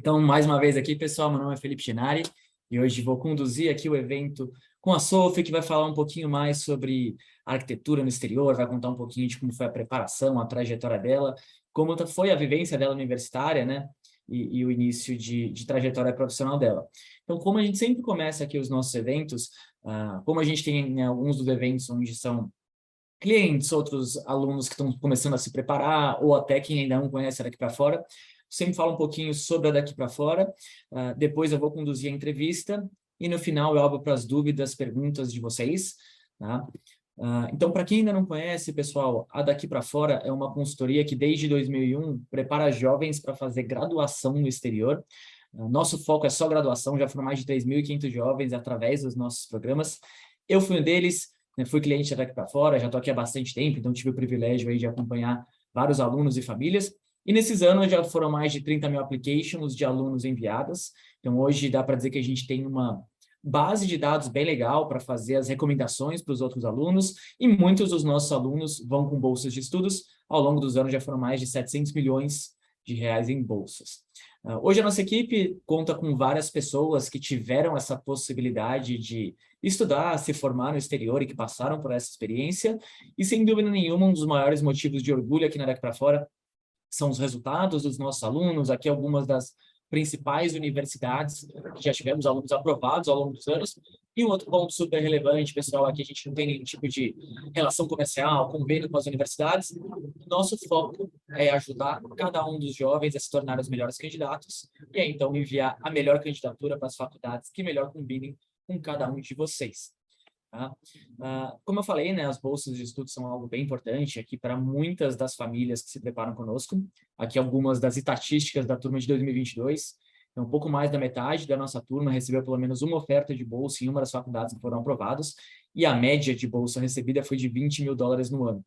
Então, mais uma vez aqui, pessoal, meu nome é Felipe Chinari e hoje vou conduzir aqui o evento com a Sophie, que vai falar um pouquinho mais sobre arquitetura no exterior, vai contar um pouquinho de como foi a preparação, a trajetória dela, como foi a vivência dela universitária, né? E o início de trajetória profissional dela. Então, como a gente sempre começa aqui os nossos eventos, como a gente tem, né, alguns dos eventos onde são clientes, outros alunos que estão começando a se preparar, ou até quem ainda não conhece a Daqui para Fora, sempre fala um pouquinho sobre a Daqui para Fora, depois eu vou conduzir a entrevista, e no final eu abro para as dúvidas, perguntas de vocês, tá? Então, para quem ainda não conhece, pessoal, a Daqui para Fora é uma consultoria que desde 2001 prepara jovens para fazer graduação no exterior. Nosso foco é só graduação, já foram mais de 3.500 jovens através dos nossos programas. Eu fui um deles, né, fui cliente da Daqui para Fora, já estou aqui há bastante tempo, então tive o privilégio aí de acompanhar vários alunos e famílias. E nesses anos já foram mais de 30 mil applications de alunos enviadas. Então, hoje dá para dizer que a gente tem uma base de dados bem legal para fazer as recomendações para os outros alunos, e muitos dos nossos alunos vão com bolsas de estudos. Ao longo dos anos já foram mais de 700 milhões de reais em bolsas. Hoje a nossa equipe conta com várias pessoas que tiveram essa possibilidade de estudar, se formar no exterior e que passaram por essa experiência, e sem dúvida nenhuma um dos maiores motivos de orgulho aqui na Daqui para Fora são os resultados dos nossos alunos. Aqui algumas das principais universidades que já tivemos alunos aprovados ao longo dos anos. E um outro ponto super relevante, pessoal, aqui a gente não tem nenhum tipo de relação comercial, convênio com as universidades. Nosso foco é ajudar cada um dos jovens a se tornar os melhores candidatos e aí, então, enviar a melhor candidatura para as faculdades que melhor combinem com cada um de vocês. Tá? Como eu falei, né, as bolsas de estudo são algo bem importante aqui para muitas das famílias que se preparam conosco. Aqui algumas das estatísticas da turma de 2022. Então, um pouco mais da metade da nossa turma recebeu pelo menos uma oferta de bolsa em uma das faculdades que foram aprovadas, e a média de bolsa recebida foi de $20 mil no ano.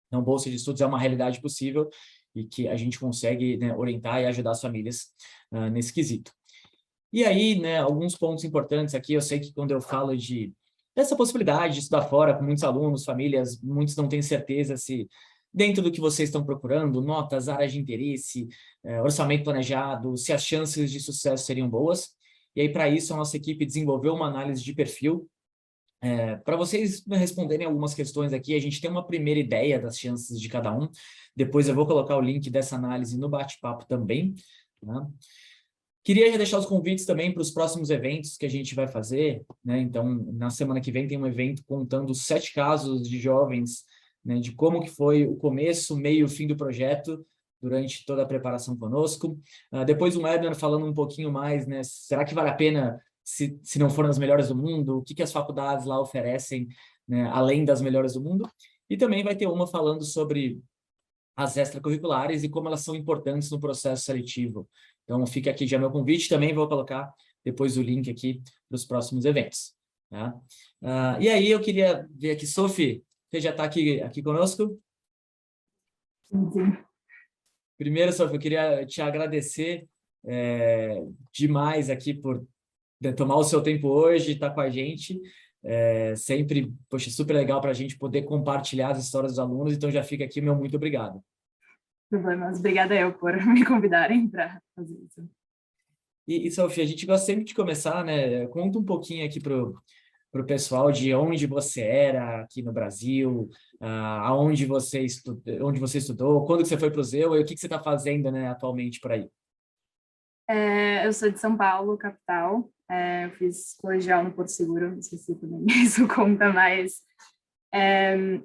Então, bolsa de estudos é uma realidade possível e que a gente consegue, né, orientar e ajudar as famílias nesse quesito. E aí, né, alguns pontos importantes aqui, eu sei que quando eu falo dessa possibilidade de estudar fora com muitos alunos, famílias, muitos não têm certeza se dentro do que vocês estão procurando, notas, áreas de interesse, orçamento planejado, se as chances de sucesso seriam boas. E aí, para isso, a nossa equipe desenvolveu uma análise de perfil. Para vocês responderem algumas questões aqui, a gente tem uma primeira ideia das chances de cada um. Depois eu vou colocar o link dessa análise no bate-papo também, né? Queria já deixar os convites também para os próximos eventos que a gente vai fazer, né? Então, na semana que vem tem um evento contando 7 casos de jovens, né, de como que foi o começo, meio e fim do projeto durante toda a preparação conosco. Depois um webinar falando um pouquinho mais, né? Será que vale a pena se não forem as melhores do mundo? O que as faculdades lá oferecem, né, além das melhores do mundo? E também vai ter uma falando sobre as extracurriculares e como elas são importantes no processo seletivo. Então, fica aqui já meu convite, também vou colocar depois o link aqui para os próximos eventos. Tá? E aí, eu queria ver aqui, Sophie, você já está aqui conosco? Sim. Primeiro, Sophie, eu queria te agradecer demais aqui por tomar o seu tempo hoje, estar com a gente. Sempre, poxa, super legal para a gente poder compartilhar as histórias dos alunos, então já fica aqui meu muito obrigado. Problemas. Obrigada eu por me convidarem para fazer isso. E Sophie, a gente gosta sempre de começar, né? Conta um pouquinho aqui para o pessoal de onde você era aqui no Brasil, onde você estudou, quando que você foi para o ZEU e o que você está fazendo, né, atualmente por aí. Eu sou de São Paulo, capital. Eu fiz colegial no Porto Seguro, esqueci também, isso conta, mas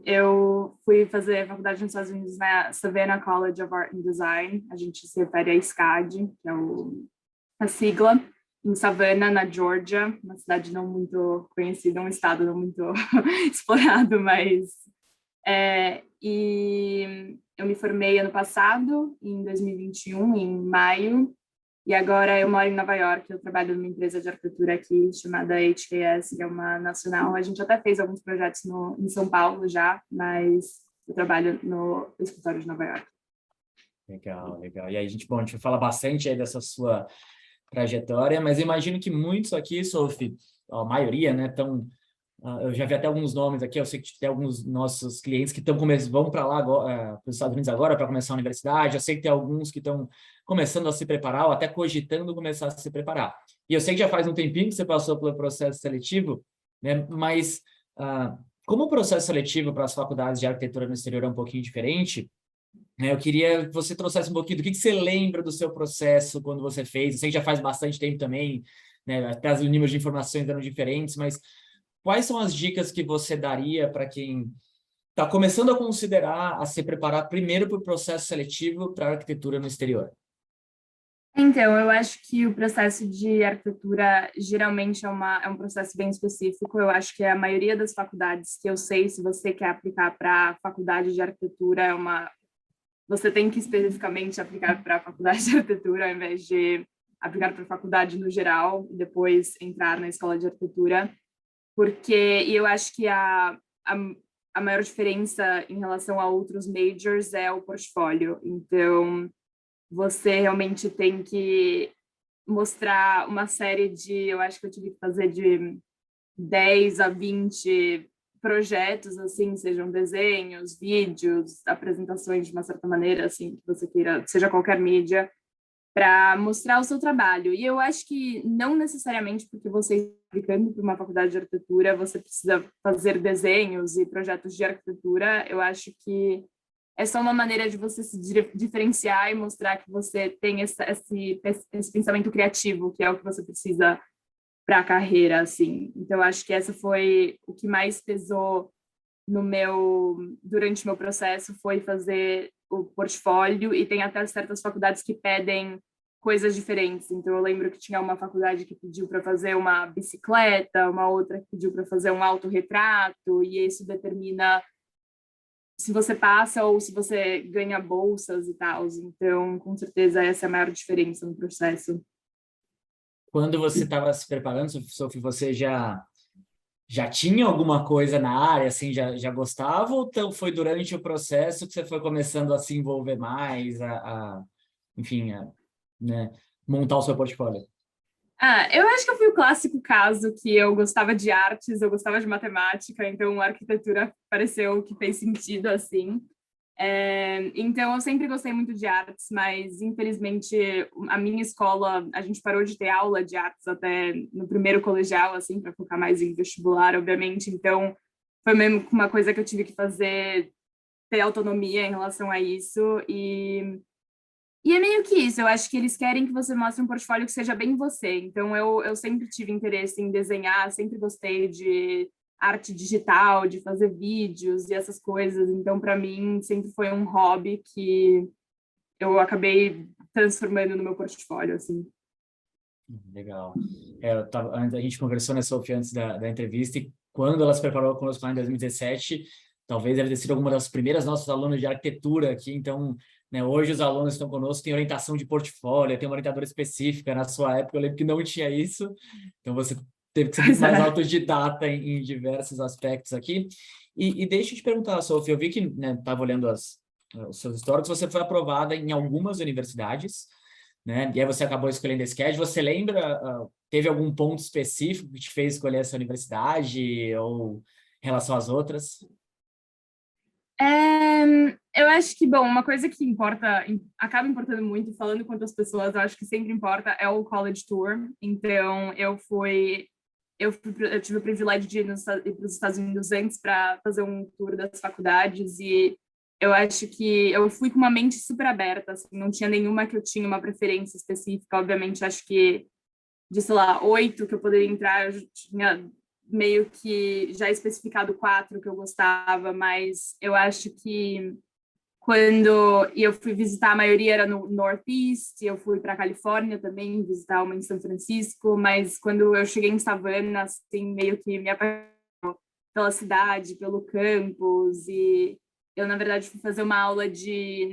eu fui fazer faculdade nos Estados Unidos na Savannah College of Art and Design. A gente se refere a SCAD, que é a sigla, em Savannah, na Georgia, uma cidade não muito conhecida, um estado não muito explorado, mas... E eu me formei ano passado, em 2021, em maio, e agora eu moro em Nova York. Eu trabalho numa empresa de arquitetura aqui chamada HKS, que é uma nacional. A gente até fez alguns projetos em São Paulo já, mas eu trabalho no escritório de Nova York. Legal, legal. E aí, a gente vai falar bastante aí dessa sua trajetória, mas imagino que muitos aqui, Sophie, a maioria, né, estão Eu já vi até alguns nomes aqui, eu sei que tem alguns nossos clientes que vão para lá, para os Estados Unidos agora, para começar a universidade. Eu sei que tem alguns que estão começando a se preparar, ou até cogitando começar a se preparar. E eu sei que já faz um tempinho que você passou pelo processo seletivo, né? Mas como o processo seletivo para as faculdades de arquitetura no exterior é um pouquinho diferente, né, eu queria que você trouxesse um pouquinho do que você lembra do seu processo quando você fez. Eu sei que já faz bastante tempo também, né? Até os níveis de informações eram diferentes, mas quais são as dicas que você daria para quem está começando a considerar a se preparar primeiro para o processo seletivo para arquitetura no exterior? Então, eu acho que o processo de arquitetura geralmente é um processo bem específico. Eu acho que a maioria das faculdades que eu sei, se você quer aplicar para a faculdade de arquitetura, você tem que especificamente aplicar para a faculdade de arquitetura, ao invés de aplicar para a faculdade no geral e depois entrar na escola de arquitetura. E eu acho que a maior diferença em relação a outros majors é o portfólio. Então, você realmente tem que mostrar uma série eu acho que eu tive que fazer de 10 a 20 projetos, assim, sejam desenhos, vídeos, apresentações de uma certa maneira, assim, que você queira, seja qualquer mídia, para mostrar o seu trabalho. E eu acho que não necessariamente porque você está aplicando para uma faculdade de arquitetura, você precisa fazer desenhos e projetos de arquitetura. Eu acho que é só uma maneira de você se diferenciar e mostrar que você tem esse pensamento criativo, que é o que você precisa para a carreira, assim. Então, acho que essa foi o que mais pesou durante o meu processo, foi fazer o portfólio, e tem até certas faculdades que pedem coisas diferentes. Então, eu lembro que tinha uma faculdade que pediu para fazer uma bicicleta, uma outra que pediu para fazer um autorretrato, e isso determina se você passa ou se você ganha bolsas e tal. Então, com certeza, essa é a maior diferença no processo. Quando você estava se preparando, Sophie, você já tinha alguma coisa na área, assim, já gostava, ou então foi durante o processo que você foi começando a se envolver mais, enfim, né, montar o seu portfólio? Eu acho que eu fui o clássico caso que eu gostava de artes, eu gostava de matemática, então a arquitetura pareceu que fez sentido, assim. Então, eu sempre gostei muito de artes, mas infelizmente a minha escola, a gente parou de ter aula de artes até no primeiro colegial, assim, para focar mais em vestibular, obviamente. Então, foi mesmo uma coisa que eu tive que fazer, ter autonomia em relação a isso. E é meio que isso, eu acho que eles querem que você mostre um portfólio que seja bem você. Então, eu sempre tive interesse em desenhar, sempre gostei de arte digital, de fazer vídeos e essas coisas. Então, para mim, sempre foi um hobby que eu acabei transformando no meu portfólio, assim. Legal. A gente conversou, né, Sophie, antes da entrevista, e quando ela se preparou conosco lá em 2017, talvez deve ter sido alguma das primeiras nossas alunas de arquitetura aqui. Então, né, hoje os alunos estão conosco, tem orientação de portfólio, tem uma orientadora específica. Na sua época, eu lembro que não tinha isso, então você teve que ser muito Pois mais é. autodidata em diversos aspectos aqui. E deixa eu te perguntar, Sophie, eu vi que, né, estava olhando os seus históricos, você foi aprovada em algumas universidades, né? E aí você acabou escolhendo esse CAD. Você lembra, teve algum ponto específico que te fez escolher essa universidade ou em relação às outras? Eu acho que, bom, uma coisa que acaba importando muito, falando com outras pessoas, eu acho que sempre importa, é o College Tour. Então, eu tive o privilégio de ir para os Estados Unidos antes para fazer um tour das faculdades, e eu acho que eu fui com uma mente super aberta, assim, não tinha nenhuma que eu tinha uma preferência específica. Obviamente, acho que de, sei lá, 8 que eu poderia entrar, eu tinha meio que já especificado 4 que eu gostava, mas eu acho que eu fui visitar, a maioria era no Northeast, eu fui para a Califórnia também, visitar uma em São Francisco, mas quando eu cheguei em Savannah, assim, meio que me apaixonou pela cidade, pelo campus, e eu, na verdade, fui fazer uma aula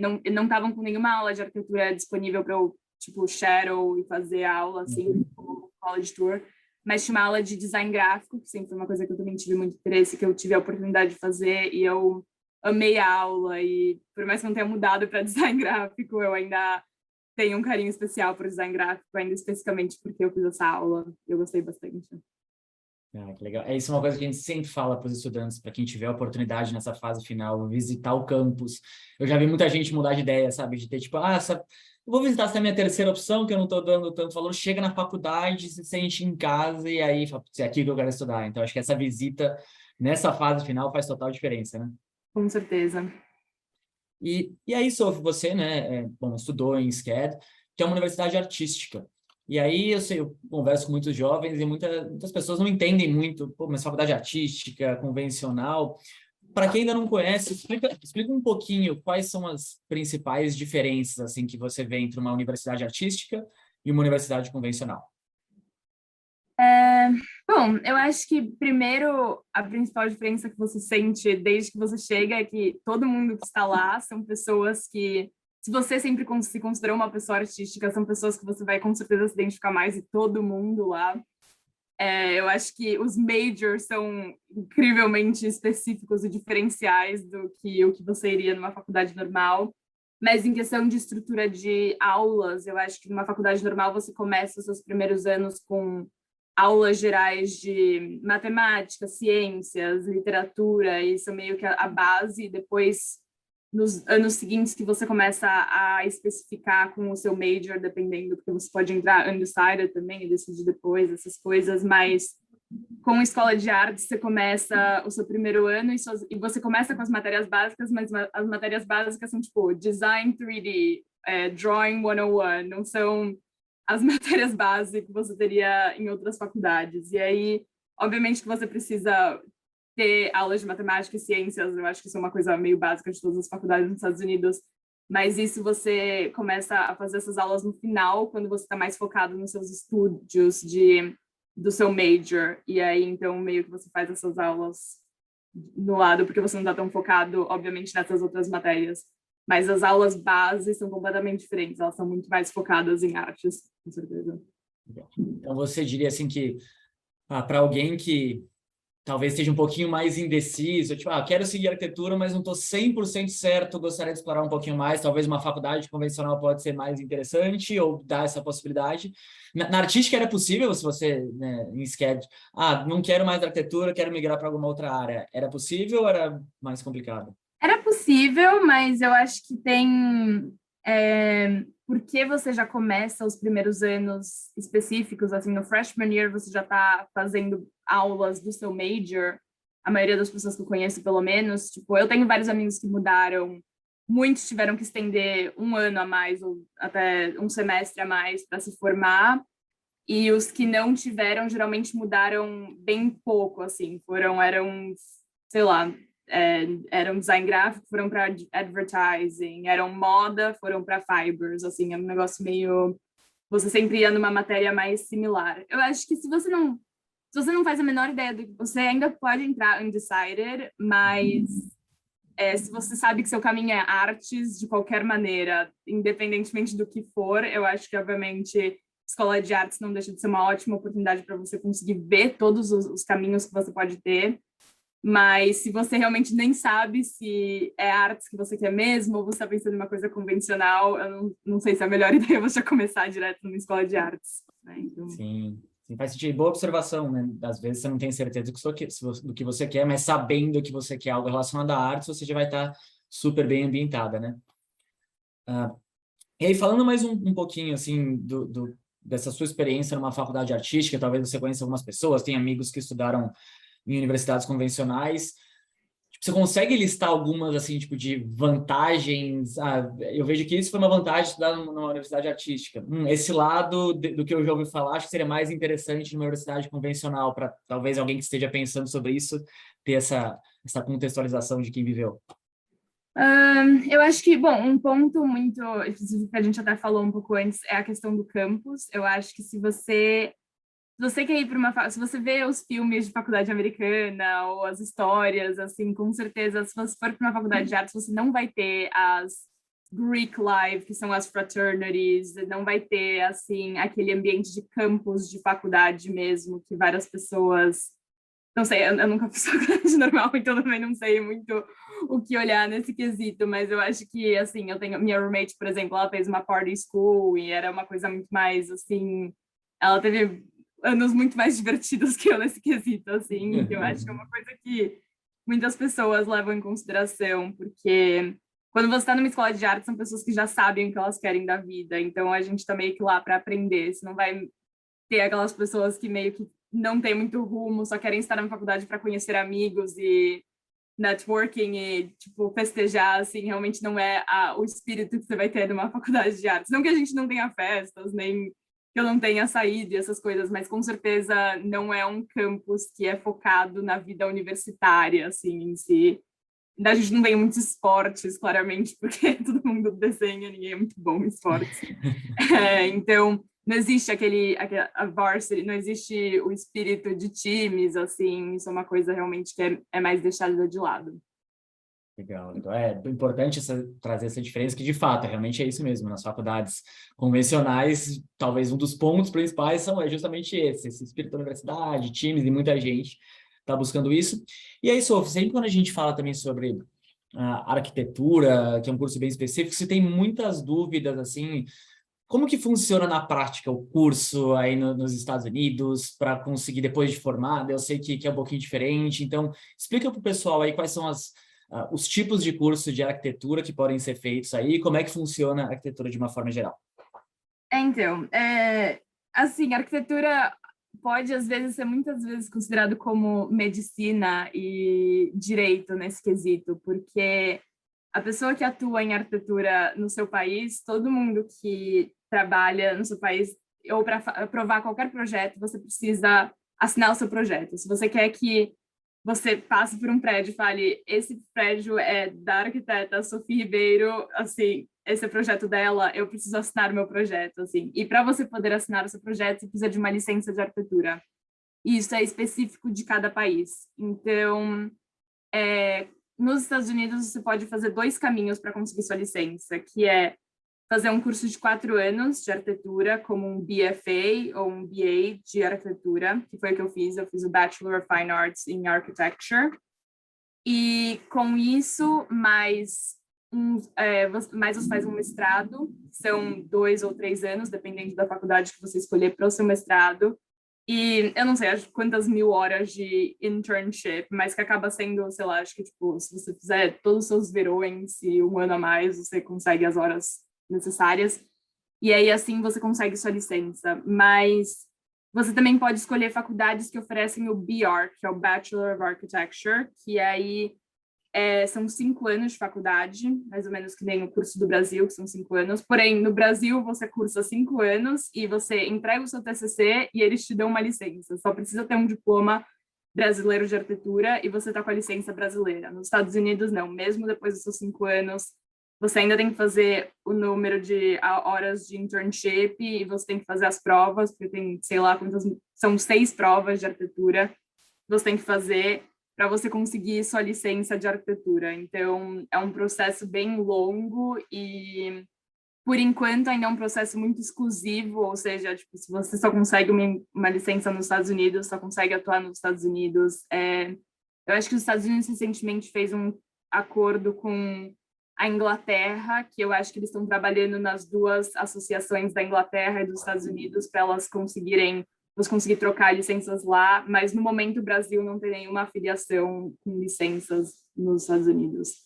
não estavam com nenhuma aula de arquitetura disponível para eu, tipo, shadow e fazer a aula, assim, como college tour, mas tinha uma aula de design gráfico, que sempre foi uma coisa que eu também tive muito interesse, que eu tive a oportunidade de fazer, e eu amei a aula, e por mais que eu não tenha mudado para design gráfico, eu ainda tenho um carinho especial por design gráfico, ainda especificamente porque eu fiz essa aula, eu gostei bastante. Ah, que legal. Isso é uma coisa que a gente sempre fala para os estudantes, para quem tiver a oportunidade nessa fase final, visitar o campus. Eu já vi muita gente mudar de ideia, sabe? De ter tipo, eu vou visitar essa é a minha terceira opção, que eu não estou dando tanto valor. Chega na faculdade, se sente em casa e aí fala, "Putz, é aqui que eu quero estudar." Então, acho que essa visita nessa fase final faz total diferença, né? Com certeza. E aí, Sophie, você, né, bom, estudou em SCAD, que é uma universidade artística. E aí, eu converso com muitos jovens e muitas pessoas não entendem muito, pô, mas faculdade artística, convencional. Para quem ainda não conhece, explica um pouquinho quais são as principais diferenças, assim, que você vê entre uma universidade artística e uma universidade convencional. Bom, eu acho que primeiro a principal diferença que você sente desde que você chega é que todo mundo que está lá são pessoas que, se você sempre se considerou uma pessoa artística, são pessoas que você vai com certeza se identificar mais, e todo mundo lá. Eu acho que os majors são incrivelmente específicos e diferenciais do que o que você iria numa faculdade normal. Mas em questão de estrutura de aulas, eu acho que numa faculdade normal você começa os seus primeiros anos com aulas gerais de matemática, ciências, literatura, e isso é meio que a base. Depois, nos anos seguintes, que você começa a especificar com o seu major, dependendo, porque você pode entrar undecided também e decidir depois essas coisas, mas com escola de artes, você começa o seu primeiro ano e você começa com as matérias básicas, mas as matérias básicas são tipo Design 3D, Drawing 101, não são as matérias básicas que você teria em outras faculdades. E aí, obviamente que você precisa ter aulas de matemática e ciências, eu acho que isso é uma coisa meio básica de todas as faculdades nos Estados Unidos, mas isso você começa a fazer essas aulas no final, quando você está mais focado nos seus estudos do seu major, e aí então meio que você faz essas aulas no lado, porque você não está tão focado, obviamente, nessas outras matérias. Mas as aulas base são completamente diferentes, elas são muito mais focadas em artes, com certeza. Então, você diria assim que para alguém que talvez esteja um pouquinho mais indeciso, tipo, quero seguir arquitetura, mas não estou 100% certo, gostaria de explorar um pouquinho mais, talvez uma faculdade convencional pode ser mais interessante, ou dar essa possibilidade. Na artística era possível, se você, né, em SCAD, não quero mais arquitetura, quero migrar para alguma outra área, era possível ou era mais complicado? Era possível, mas eu acho que tem... porque você já começa os primeiros anos específicos, assim, no freshman year você já está fazendo aulas do seu major, a maioria das pessoas que eu conheço, pelo menos, tipo, eu tenho vários amigos que mudaram, muitos tiveram que estender um ano a mais, ou até um semestre a mais para se formar, e os que não tiveram, geralmente mudaram bem pouco, assim, eram, sei lá, eram design gráfico, foram para advertising, eram moda, foram para fibers, assim, é um negócio meio... Você sempre ia numa matéria mais similar. Eu acho que se você não faz a menor ideia do que você ainda pode entrar undecided, mas se você sabe que seu caminho é artes de qualquer maneira, independentemente do que for, eu acho que, obviamente, escola de artes não deixa de ser uma ótima oportunidade para você conseguir ver todos os caminhos que você pode ter. Mas se você realmente nem sabe se é artes que você quer mesmo, ou você está pensando em uma coisa convencional, eu não sei se é a melhor ideia você já começar direto numa escola de artes, né? Então... Sim, faz sentido. Boa observação, né? Às vezes você não tem certeza do que você quer, mas sabendo que você quer algo relacionado à arte, você já vai estar super bem ambientada, né? E aí, falando mais um pouquinho, assim, dessa sua experiência numa faculdade artística, talvez você conheça algumas pessoas, tem amigos que estudaram em universidades convencionais. Tipo, você consegue listar algumas, assim, tipo, de vantagens? Eu vejo que isso foi uma vantagem de estudar numa universidade artística. Esse lado do que eu já ouvi falar, acho que seria mais interessante numa universidade convencional, para talvez alguém que esteja pensando sobre isso ter essa contextualização de quem viveu. Eu acho que, bom, um ponto muito específico que a gente até falou um pouco antes é a questão do campus. Eu acho que se você quer ir para se você vê os filmes de faculdade americana ou as histórias, assim, com certeza, se você for para uma faculdade de artes, você não vai ter as Greek Life, que são as fraternities, não vai ter, assim, aquele ambiente de campus de faculdade mesmo, que várias pessoas... Não sei, eu nunca fiz faculdade normal, então também não sei muito o que olhar nesse quesito, mas eu acho que, assim, eu tenho... Minha roommate, por exemplo, ela fez uma party school e era uma coisa muito mais, assim... Ela teve anos muito mais divertidos que eu nesse quesito, assim, que eu acho que é uma coisa que muitas pessoas levam em consideração, porque quando você está numa escola de arte, são pessoas que já sabem o que elas querem da vida, então a gente tá meio que lá para aprender, você não vai ter aquelas pessoas que meio que não têm muito rumo, só querem estar na faculdade para conhecer amigos e networking e, tipo, festejar, assim, realmente não é o espírito que você vai ter numa faculdade de artes. Não que a gente não tenha festas, nem que eu não tenha saído e essas coisas, mas com certeza não é um campus que é focado na vida universitária, assim, em si. A gente não tem muitos esportes, claramente, porque todo mundo desenha, ninguém é muito bom em esportes. Então, não existe a varsity, não existe o espírito de times, assim, isso é uma coisa realmente que é mais deixada de lado. Legal, legal. É importante trazer essa diferença, que de fato, realmente é isso mesmo. Nas faculdades convencionais, talvez um dos pontos principais é justamente esse espírito da universidade, times, e muita gente está buscando isso. E aí, Sophie, sempre quando a gente fala também sobre arquitetura, que é um curso bem específico, você tem muitas dúvidas, assim, como que funciona na prática o curso aí nos Estados Unidos para conseguir depois de formado? Eu sei que é um pouquinho diferente, então explica para o pessoal aí quais são os tipos de curso de arquitetura que podem ser feitos aí, como é que funciona a arquitetura de uma forma geral. Então, assim, a arquitetura pode, às vezes, ser muitas vezes considerado como medicina e direito nesse quesito, porque a pessoa que atua em arquitetura no seu país, todo mundo que trabalha no seu país, ou para aprovar qualquer projeto, você precisa assinar o seu projeto. Se você quer que você passe por um prédio e fale, esse prédio é da arquiteta Sophie Ribeiro, assim, esse é o projeto dela, eu preciso assinar o meu projeto, assim. E para você poder assinar o seu projeto, você precisa de uma licença de arquitetura. E isso é específico de cada país. Então, nos Estados Unidos, você pode fazer 2 caminhos para conseguir sua licença, que é fazer um curso de 4 anos de arquitetura, como um BFA ou um BA de arquitetura, que foi o que eu fiz. Eu fiz o Bachelor of Fine Arts in Architecture. E com isso, mais você faz um mestrado, são 2 ou 3 anos, dependendo da faculdade que você escolher para o seu mestrado. E eu não sei, acho quantas mil horas de internship, mas que acaba sendo, sei lá, acho que, tipo, se você fizer todos os seus verões e um ano a mais, você consegue as horas necessárias. E aí, assim, você consegue sua licença. Mas você também pode escolher faculdades que oferecem o BArch, que é o Bachelor of Architecture, que aí são 5 anos de faculdade, mais ou menos que nem o curso do Brasil, que são 5 anos. Porém, no Brasil, você cursa 5 anos e você entrega o seu TCC e eles te dão uma licença. Só precisa ter um diploma brasileiro de arquitetura e você está com a licença brasileira. Nos Estados Unidos, não. Mesmo depois dos seus 5 anos, você ainda tem que fazer o número de horas de internship e você tem que fazer as provas, porque tem, sei lá, são 6 provas de arquitetura que você tem que fazer para você conseguir sua licença de arquitetura. Então, é um processo bem longo e, por enquanto, ainda é um processo muito exclusivo, ou seja, tipo, se você só consegue uma licença nos Estados Unidos, só consegue atuar nos Estados Unidos. Eu acho que os Estados Unidos recentemente fez um acordo com a Inglaterra, que eu acho que eles estão trabalhando nas 2 associações da Inglaterra e dos Estados Unidos para elas conseguir trocar licenças lá, mas no momento o Brasil não tem nenhuma afiliação com licenças nos Estados Unidos.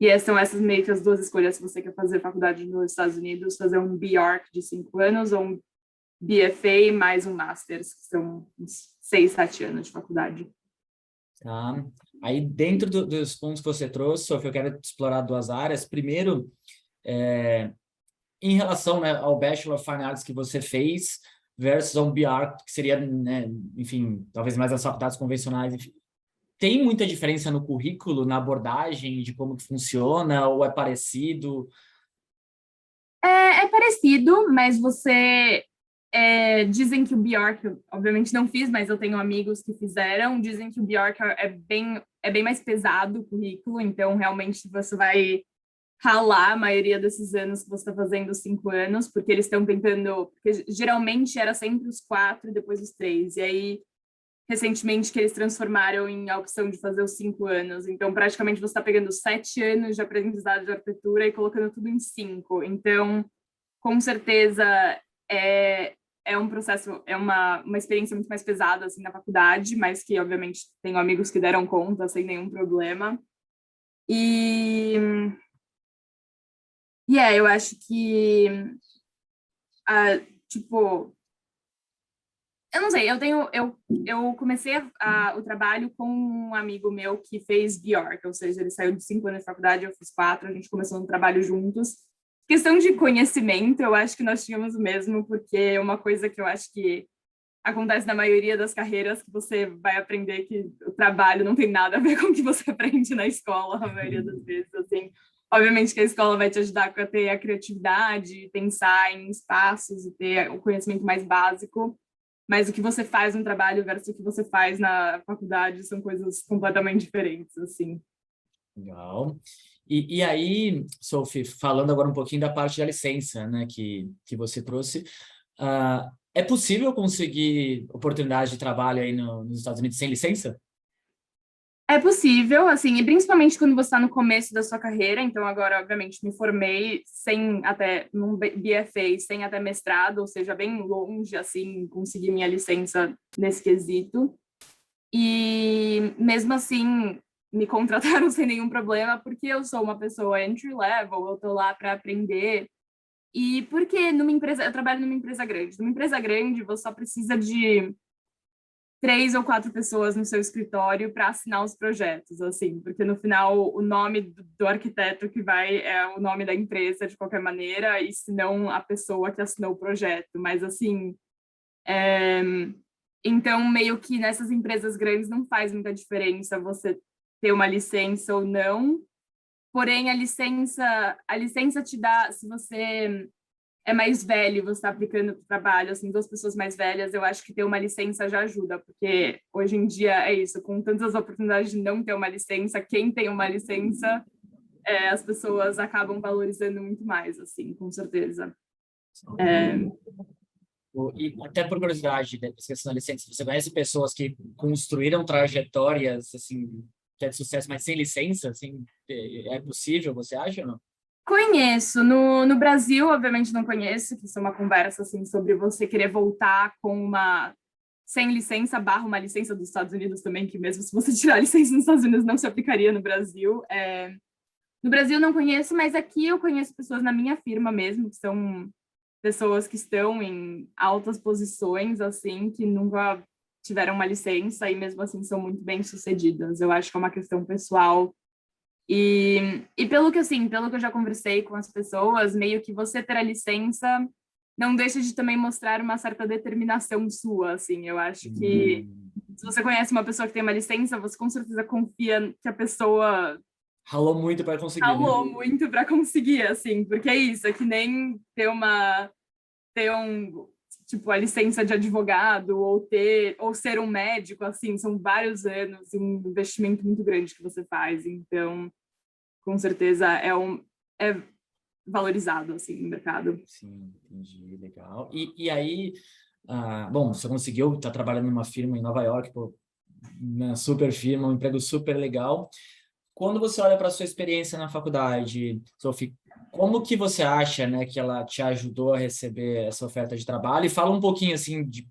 E são essas meio que as 2 escolhas, se você quer fazer faculdade nos Estados Unidos, fazer um BArch de 5 anos ou um BFA mais um Masters, que são uns 6, 7 anos de faculdade. Tá. Aí, dentro dos pontos que você trouxe, Sophie, eu quero explorar 2 áreas. Primeiro, em relação, né, ao Bachelor of Fine Arts que você fez versus ao BArch, que seria, né, enfim, talvez mais as faculdades convencionais. Enfim. Tem muita diferença no currículo, na abordagem, de como que funciona, ou é parecido? É parecido, mas dizem que o BArch, obviamente não fiz, mas eu tenho amigos que fizeram, dizem que o BArch é bem mais pesado o currículo, então realmente você vai ralar a maioria desses anos que você está fazendo os 5 anos, porque eles estão tentando, porque geralmente era sempre os 4 e depois os 3, e aí recentemente que eles transformaram em a opção de fazer os 5 anos, então praticamente você está pegando 7 anos de aprendizado de arquitetura e colocando tudo em 5, então com certeza é um processo, é uma experiência muito mais pesada, assim, na faculdade, mas que, obviamente, tenho amigos que deram conta sem nenhum problema. E eu acho que, tipo, eu não sei, eu comecei o trabalho com um amigo meu que fez VR, ou seja, ele saiu de 5 anos de faculdade, eu fiz 4, a gente começou um trabalho juntos. Questão de conhecimento, eu acho que nós tínhamos o mesmo, porque é uma coisa que eu acho que acontece na maioria das carreiras, que você vai aprender que o trabalho não tem nada a ver com o que você aprende na escola, a maioria das vezes, assim. Obviamente que a escola vai te ajudar a ter a criatividade, pensar em espaços e ter o conhecimento mais básico, mas o que você faz no trabalho versus o que você faz na faculdade são coisas completamente diferentes, assim. Legal. E aí, Sophie, falando agora um pouquinho da parte da licença, né, que você trouxe, é possível conseguir oportunidade de trabalho aí nos Estados Unidos sem licença? É possível, assim, e principalmente quando você está no começo da sua carreira. Então, agora, obviamente, me formei sem até num BFA, sem até mestrado, ou seja, bem longe, assim, conseguir minha licença nesse quesito. E mesmo assim, me contrataram sem nenhum problema, porque eu sou uma pessoa entry level, eu tô lá para aprender. E porque numa empresa, eu trabalho numa empresa grande. Numa empresa grande, você só precisa de 3 ou 4 pessoas no seu escritório para assinar os projetos, assim, porque no final o nome do arquiteto que vai é o nome da empresa de qualquer maneira, e se não a pessoa que assinou o projeto. Mas assim, então meio que nessas empresas grandes não faz muita diferença você ter uma licença ou não. Porém, a licença te dá, se você é mais velho, você está aplicando para o trabalho, assim, 2 pessoas mais velhas, eu acho que ter uma licença já ajuda, porque hoje em dia é isso, com tantas oportunidades de não ter uma licença, quem tem uma licença, as pessoas acabam valorizando muito mais, assim, com certeza. E até por curiosidade, né, essa questão da licença, você conhece pessoas que construíram trajetórias, assim, que é de sucesso, mas sem licença, assim, é possível, você acha ou não? Conheço. No Brasil, obviamente, não conheço, que isso é uma conversa, assim, sobre você querer voltar com uma sem licença, barra uma licença dos Estados Unidos também, que mesmo se você tirar a licença nos Estados Unidos, não se aplicaria no Brasil. No Brasil não conheço, mas aqui eu conheço pessoas na minha firma mesmo, que são pessoas que estão em altas posições, assim, que nunca tiveram uma licença e mesmo assim são muito bem-sucedidas. Eu acho que é uma questão pessoal. E pelo que, assim, pelo que eu já conversei com as pessoas, meio que você ter a licença não deixa de também mostrar uma certa determinação sua, assim. Eu acho que se você conhece uma pessoa que tem uma licença, você com certeza confia que a pessoa Ralou muito para conseguir, né? ralou muito para conseguir, assim, porque é isso, é que nem ter tipo, a licença de advogado ou ser um médico, assim, são vários anos e um investimento muito grande que você faz. Então, com certeza é valorizado, assim, no mercado. Sim, entendi, legal. E aí, bom, você conseguiu estar trabalhando numa firma em Nova York, pô, uma super firma, um emprego super legal. Quando você olha para a sua experiência na faculdade, Sophie, como que você acha, né, que ela te ajudou a receber essa oferta de trabalho? E fala um pouquinho, assim, de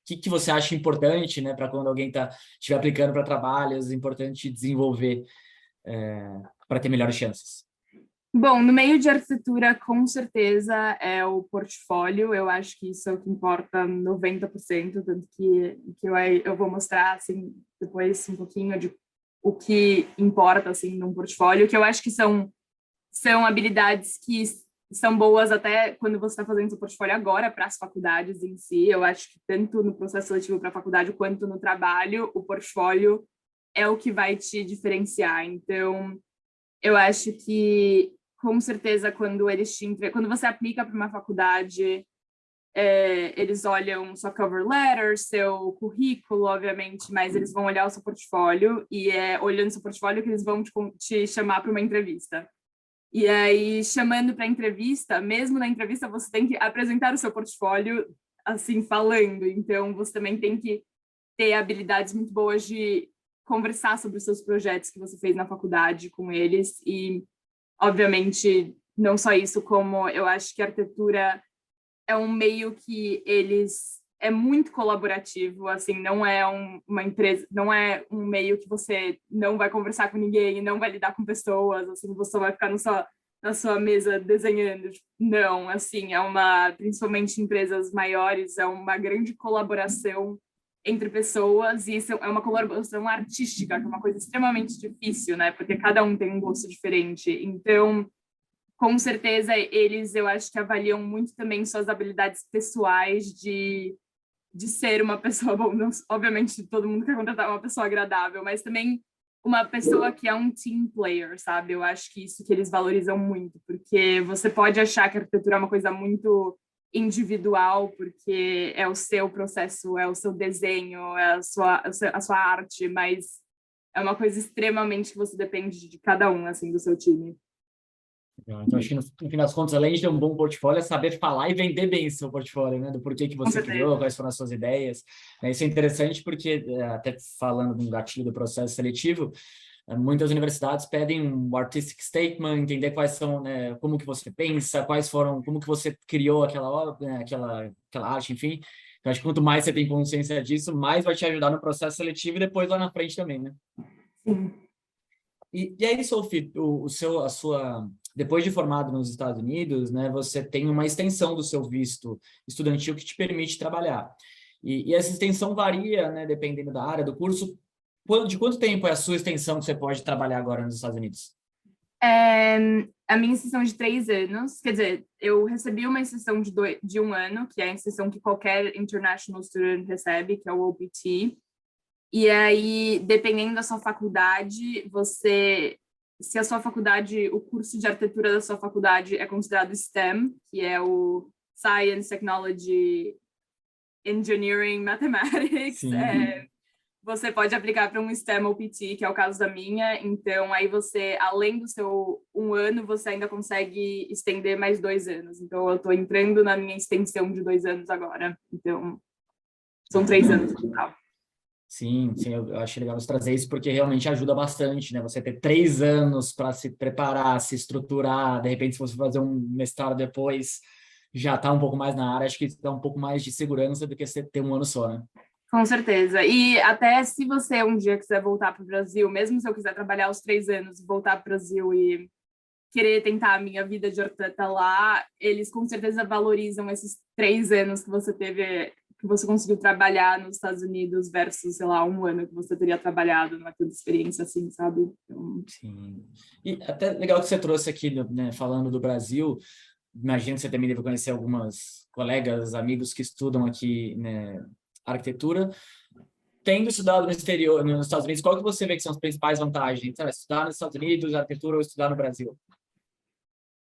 que você acha importante, né, para quando alguém estiver aplicando para trabalhos, é importante desenvolver para ter melhores chances. Bom, no meio de arquitetura, com certeza, é o portfólio. Eu acho que isso é o que importa 90%, tanto que eu vou mostrar, assim, depois um pouquinho de o que importa, assim, num portfólio, que eu acho que são habilidades que são boas até quando você está fazendo seu portfólio agora para as faculdades em si. Eu acho que tanto no processo seletivo para a faculdade quanto no trabalho, o portfólio é o que vai te diferenciar. Então, eu acho que, com certeza, quando você aplica para uma faculdade, eles olham sua cover letter, seu currículo, obviamente, mas eles vão olhar o seu portfólio e é olhando seu portfólio que eles vão te chamar para uma entrevista. E aí, chamando para entrevista, mesmo na entrevista, você tem que apresentar o seu portfólio, assim, falando. Então, você também tem que ter habilidades muito boas de conversar sobre os seus projetos que você fez na faculdade com eles. E, obviamente, não só isso, como eu acho que a arquitetura é um meio que é muito colaborativo, assim, não é uma empresa, não é um meio que você não vai conversar com ninguém, não vai lidar com pessoas, assim, você vai ficar na sua mesa desenhando. Não, assim, principalmente empresas maiores, é uma grande colaboração entre pessoas, e isso é uma colaboração artística, que é uma coisa extremamente difícil, né? Porque cada um tem um gosto diferente. Então, com certeza, eu acho que avaliam muito também suas habilidades pessoais de ser uma pessoa, bom, não, obviamente todo mundo quer contratar uma pessoa agradável, mas também uma pessoa que é um team player, sabe? Eu acho que isso que eles valorizam muito, porque você pode achar que a arquitetura é uma coisa muito individual, porque é o seu processo, é o seu desenho, é a sua arte, mas é uma coisa extremamente que você depende de cada um, assim, do seu time. Então, acho que no fim das contas, além de ter um bom portfólio, é saber falar e vender bem o seu portfólio, né? Do porquê que Com você criou, certeza. quais foram as suas ideias. Isso é interessante porque, até falando de um gatilho do processo seletivo, muitas universidades pedem um artistic statement, entender quais são, né, como que você pensa, quais foram, como que você criou aquela obra, né, aquela arte, enfim. Então, acho que quanto mais você tem consciência disso, mais vai te ajudar no processo seletivo e depois lá na frente também, né? Sim. E aí, Sophie, depois de formado nos Estados Unidos, né, você tem uma extensão do seu visto estudantil que te permite trabalhar. E essa extensão varia, né, dependendo da área do curso. De quanto tempo é a sua extensão que você pode trabalhar agora nos Estados Unidos? É, a minha extensão de 3 anos, quer dizer, eu recebi uma extensão de 1 ano, que é a extensão que qualquer international student recebe, que é o OPT. E aí, dependendo da sua faculdade, se a sua faculdade, o curso de arquitetura da sua faculdade é considerado STEM, que é o Science, Technology, Engineering, Mathematics, Sim. você pode aplicar para um STEM OPT, que é o caso da minha. Então, aí você, além do seu 1 ano, você ainda consegue estender mais 2 anos. Então, eu estou entrando na minha extensão de 2 anos agora. Então, são 3 anos no total. Sim, sim, eu achei legal você trazer isso porque realmente ajuda bastante, né? Você ter 3 anos para se preparar, se estruturar, de repente, se você fazer um mestrado depois, já está um pouco mais na área, acho que dá um pouco mais de segurança do que você ter um ano só, né? Com certeza. E até se você um dia quiser voltar para o Brasil, mesmo se eu quiser trabalhar os 3 anos, voltar para o Brasil e querer tentar a minha vida de arquiteta lá, eles com certeza valorizam esses 3 anos que você teve, que você conseguiu trabalhar nos Estados Unidos versus, sei lá, 1 ano que você teria trabalhado numa tanta experiência assim, sabe? Então, Sim. E até legal que você trouxe aqui, né, falando do Brasil, imagino que você também deve conhecer algumas colegas, amigos que estudam aqui, né, arquitetura. Tendo estudado no exterior, nos Estados Unidos, qual que você vê que são as principais vantagens? Sabe, estudar nos Estados Unidos, arquitetura, ou estudar no Brasil?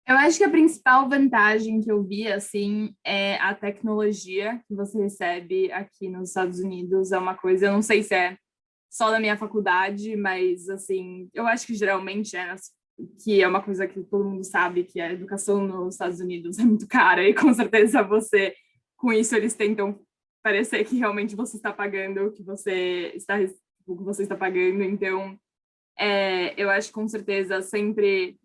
eu acho que a principal vantagem que eu vi, assim, é a tecnologia que você recebe aqui nos Estados Unidos. É uma coisa, eu não sei se é só da minha faculdade, mas, assim, eu acho que geralmente que é uma coisa que todo mundo sabe, que a educação nos Estados Unidos é muito cara, e com certeza com isso, eles tentam parecer que realmente você está pagando o que você está pagando. Então, eu acho que com certeza sempre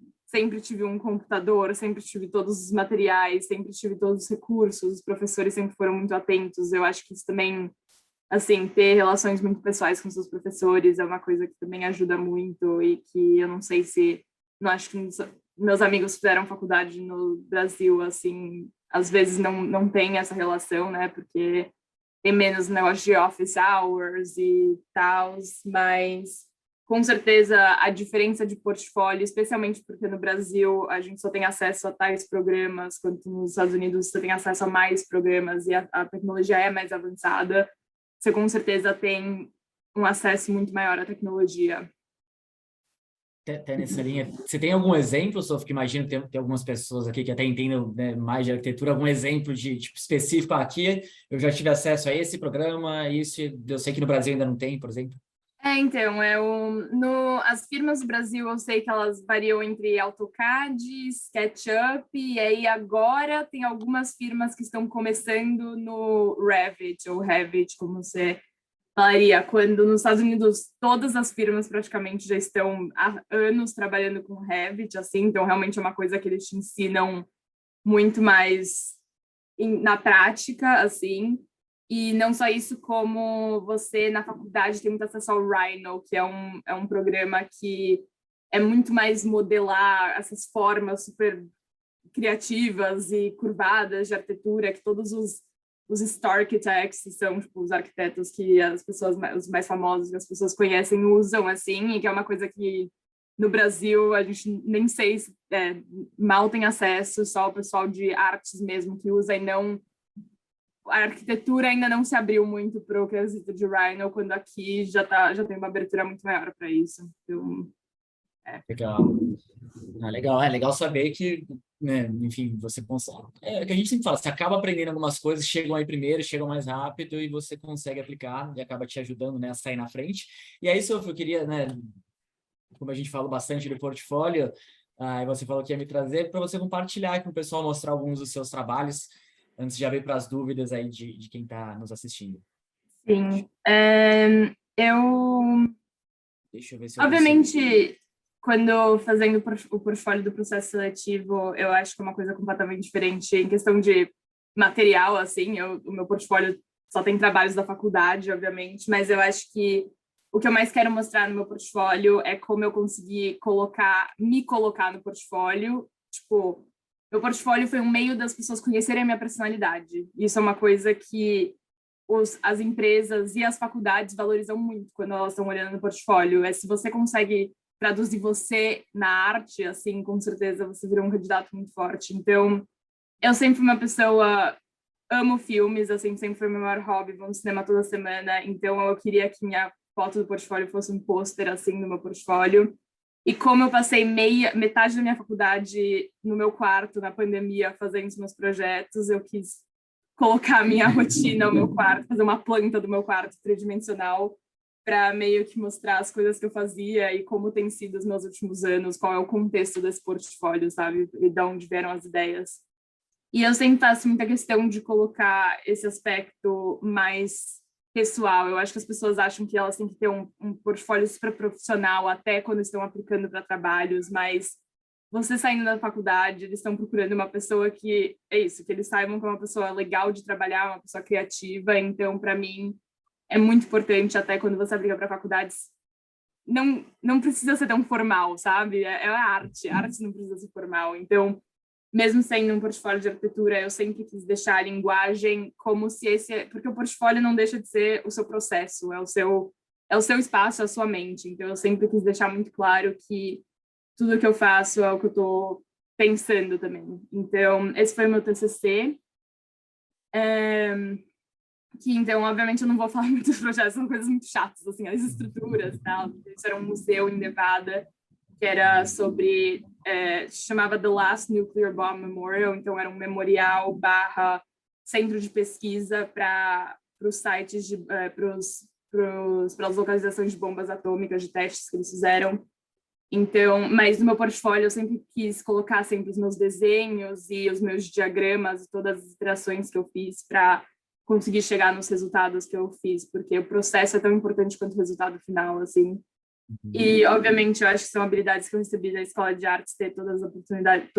tive um computador, sempre tive todos os materiais, sempre tive todos os recursos, os professores sempre foram muito atentos. Eu acho que isso também, assim, ter relações muito pessoais com seus professores é uma coisa que também ajuda muito, e que eu não sei se, não acho que meus amigos fizeram faculdade no Brasil, assim, às vezes não tem essa relação, né, porque tem menos negócio de office hours e tal, mas com certeza a diferença de portfólio, especialmente porque no Brasil a gente só tem acesso a tais programas, quanto nos Estados Unidos você tem acesso a mais programas e a tecnologia é mais avançada, você com certeza tem um acesso muito maior à tecnologia. Até nessa linha, você tem algum exemplo, Sof, que imagino que tem algumas pessoas aqui que até entendem, né, mais de arquitetura, algum exemplo de tipo, específico aqui, eu já tive acesso a esse programa, isso eu sei que no Brasil ainda não tem, por exemplo. Então, as firmas do Brasil, eu sei que elas variam entre AutoCAD, SketchUp, e aí agora tem algumas firmas que estão começando no Revit, ou Revit, como você falaria, quando nos Estados Unidos todas as firmas praticamente já estão há anos trabalhando com Revit, assim, então realmente é uma coisa que eles te ensinam muito mais na prática, assim. E não só isso, como você na faculdade tem muito acesso ao Rhino, que é um programa que é muito mais modelar essas formas super criativas e curvadas de arquitetura, que todos os star architects, que são tipo, os arquitetos que as pessoas, os mais famosos que as pessoas conhecem, usam, assim, e que é uma coisa que no Brasil a gente nem sei se mal tem acesso, só o pessoal de artes mesmo que usa, e não a arquitetura ainda não se abriu muito para o quesito de Rhino, quando aqui já tem uma abertura muito maior para isso. Então, Legal. Legal, é legal saber que, né, enfim, você consegue. É o que a gente sempre fala, você acaba aprendendo algumas coisas, chegam aí primeiro, chegam mais rápido e você consegue aplicar e acaba te ajudando, né, a sair na frente. E aí, Sofia, eu queria, né, como a gente fala bastante do portfólio, e você falou que ia me trazer, para você compartilhar com o pessoal, mostrar alguns dos seus trabalhos, antes de já ver para as dúvidas aí de quem está nos assistindo. sim. Deixa eu ver se eu consigo. Obviamente, quando fazendo o portfólio do processo seletivo, eu acho que é uma coisa completamente diferente em questão de material, assim, o meu portfólio só tem trabalhos da faculdade, obviamente, mas eu acho que o que eu mais quero mostrar no meu portfólio é como eu consegui me colocar no portfólio. Tipo, meu portfólio foi um meio das pessoas conhecerem a minha personalidade. Isso é uma coisa que as empresas e as faculdades valorizam muito quando elas estão olhando no portfólio. Se você consegue traduzir você na arte, assim, com certeza você virou um candidato muito forte. Então, eu sempre fui uma pessoa, amo filmes, assim, sempre foi meu maior hobby, vou no cinema toda semana, então eu queria que minha foto do portfólio fosse um pôster, assim, no meu portfólio. E como eu passei metade da minha faculdade no meu quarto, na pandemia, fazendo os meus projetos, eu quis colocar a minha rotina, o meu quarto, fazer uma planta do meu quarto tridimensional para meio que mostrar as coisas que eu fazia e como tem sido os meus últimos anos, qual é o contexto desse portfólio, sabe? E de onde vieram as ideias. E eu sempre faço muita questão de colocar esse aspecto mais pessoal. Eu acho que as pessoas acham que elas têm que ter um portfólio super profissional até quando estão aplicando para trabalhos, mas você saindo da faculdade, eles estão procurando uma pessoa que é isso, que eles saibam que é uma pessoa legal de trabalhar, uma pessoa criativa. Então, para mim, é muito importante até quando você aplica para faculdades, não precisa ser tão formal, sabe? É a arte não precisa ser formal. Então, mesmo sendo um portfólio de arquitetura, eu sempre quis deixar a linguagem como se porque o portfólio não deixa de ser o seu processo, é o seu espaço, é a sua mente. Então, eu sempre quis deixar muito claro que tudo que eu faço é o que eu estou pensando também. Então, esse foi o meu TCC. Que, então, obviamente, eu não vou falar muito dos projetos, são coisas muito chatas, assim, as estruturas e tal. Isso era um museu em Nevada, que era sobre, se chamava The Last Nuclear Bomb Memorial, então era um memorial / centro de pesquisa para os sites, para as localizações de bombas atômicas, de testes que eles fizeram. Então, mas no meu portfólio eu sempre quis colocar sempre os meus desenhos e os meus diagramas e todas as iterações que eu fiz para conseguir chegar nos resultados que eu fiz, porque o processo é tão importante quanto o resultado final, assim. E, obviamente, eu acho que são habilidades que eu recebi da escola de artes, ter todas as oportunidades,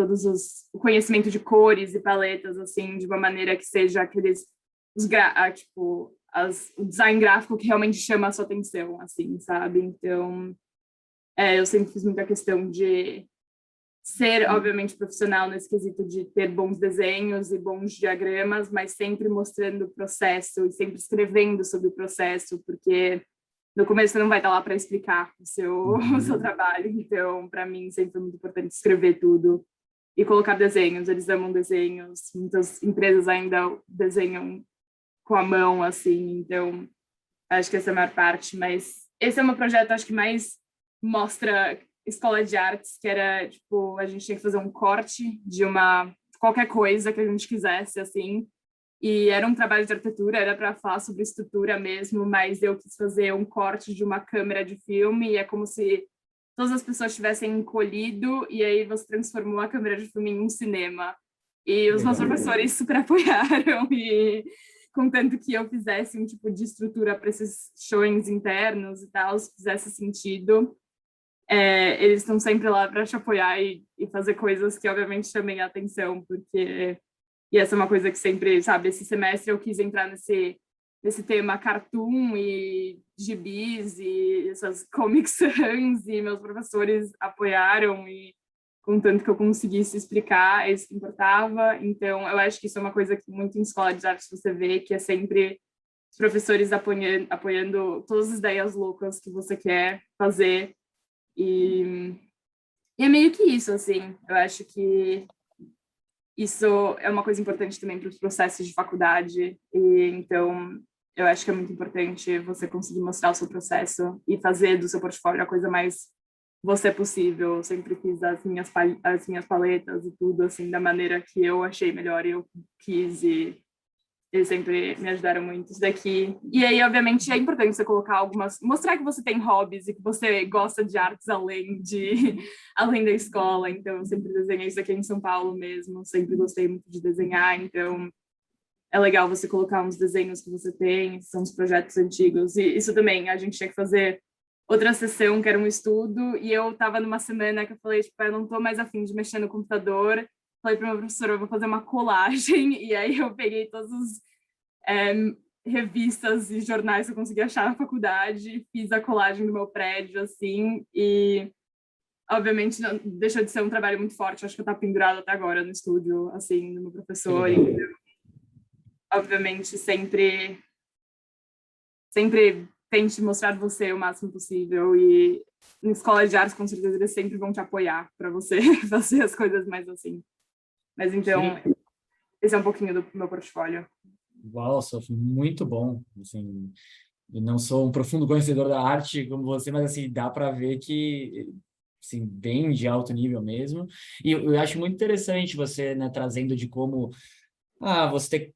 o conhecimento de cores e paletas, assim, de uma maneira que seja o design gráfico que realmente chama a sua atenção, assim, sabe? Então, eu sempre fiz muita questão de ser, obviamente, profissional nesse quesito de ter bons desenhos e bons diagramas, mas sempre mostrando o processo e sempre escrevendo sobre o processo, porque no começo você não vai estar lá para explicar o seu trabalho. Então, para mim, sempre foi muito importante escrever tudo e colocar desenhos. Eles amam desenhos. Muitas empresas ainda desenham com a mão, assim. Então, acho que essa é a maior parte. Mas esse é um projeto, acho que mais mostra escola de artes, que era, tipo, a gente tinha que fazer um corte de qualquer coisa que a gente quisesse, assim. E era um trabalho de arquitetura, era para falar sobre estrutura mesmo, mas eu quis fazer um corte de uma câmera de filme, e é como se todas as pessoas tivessem encolhido, e aí você transformou a câmera de filme em um cinema. E os meus professores super apoiaram, e contanto que eu fizesse um tipo de estrutura para esses showings internos e tal, se fizesse sentido, eles estão sempre lá para te apoiar e fazer coisas que, obviamente, chamem a atenção, porque E essa é uma coisa que sempre, sabe, esse semestre eu quis entrar nesse tema cartoon e gibis e essas Comic Sans, e meus professores apoiaram, e contanto que eu conseguisse explicar, é isso que importava. Então, eu acho que isso é uma coisa que muito em escola de artes você vê, que é sempre os professores apoiando todas as ideias loucas que você quer fazer. E é meio que isso, assim. Eu acho que isso é uma coisa importante também para os processos de faculdade. E então, eu acho que é muito importante você conseguir mostrar o seu processo e fazer do seu portfólio a coisa mais você possível. Eu sempre fiz as minhas paletas e tudo, assim, da maneira que eu achei melhor e eu quis, e eles sempre me ajudaram muito isso daqui. E aí, obviamente, é importante você colocar mostrar que você tem hobbies e que você gosta de artes além da escola. Então, eu sempre desenhei isso aqui em São Paulo mesmo, sempre gostei muito de desenhar, então é legal você colocar uns desenhos que você tem, são os projetos antigos. E isso também, a gente tinha que fazer outra sessão, que era um estudo, e eu estava numa semana que eu falei, tipo, eu não estou mais afim de mexer no computador. Falei para uma professora, eu vou fazer uma colagem, e aí eu peguei todas as revistas e jornais que eu consegui achar na faculdade, fiz a colagem do meu prédio, assim, e obviamente não, deixou de ser um trabalho muito forte, acho que eu tá pendurado até agora no estúdio, assim, do meu professor, e obviamente sempre tente mostrar você o máximo possível, e em escola de artes, com certeza, eles sempre vão te apoiar para você fazer as coisas mais assim. Mas então, esse é um pouquinho do meu portfólio. Uau, Sophie, muito bom. Assim, eu não sou um profundo conhecedor da arte como você, mas assim, dá para ver que assim, bem de alto nível mesmo. E eu acho muito interessante você, né, trazendo de como você ter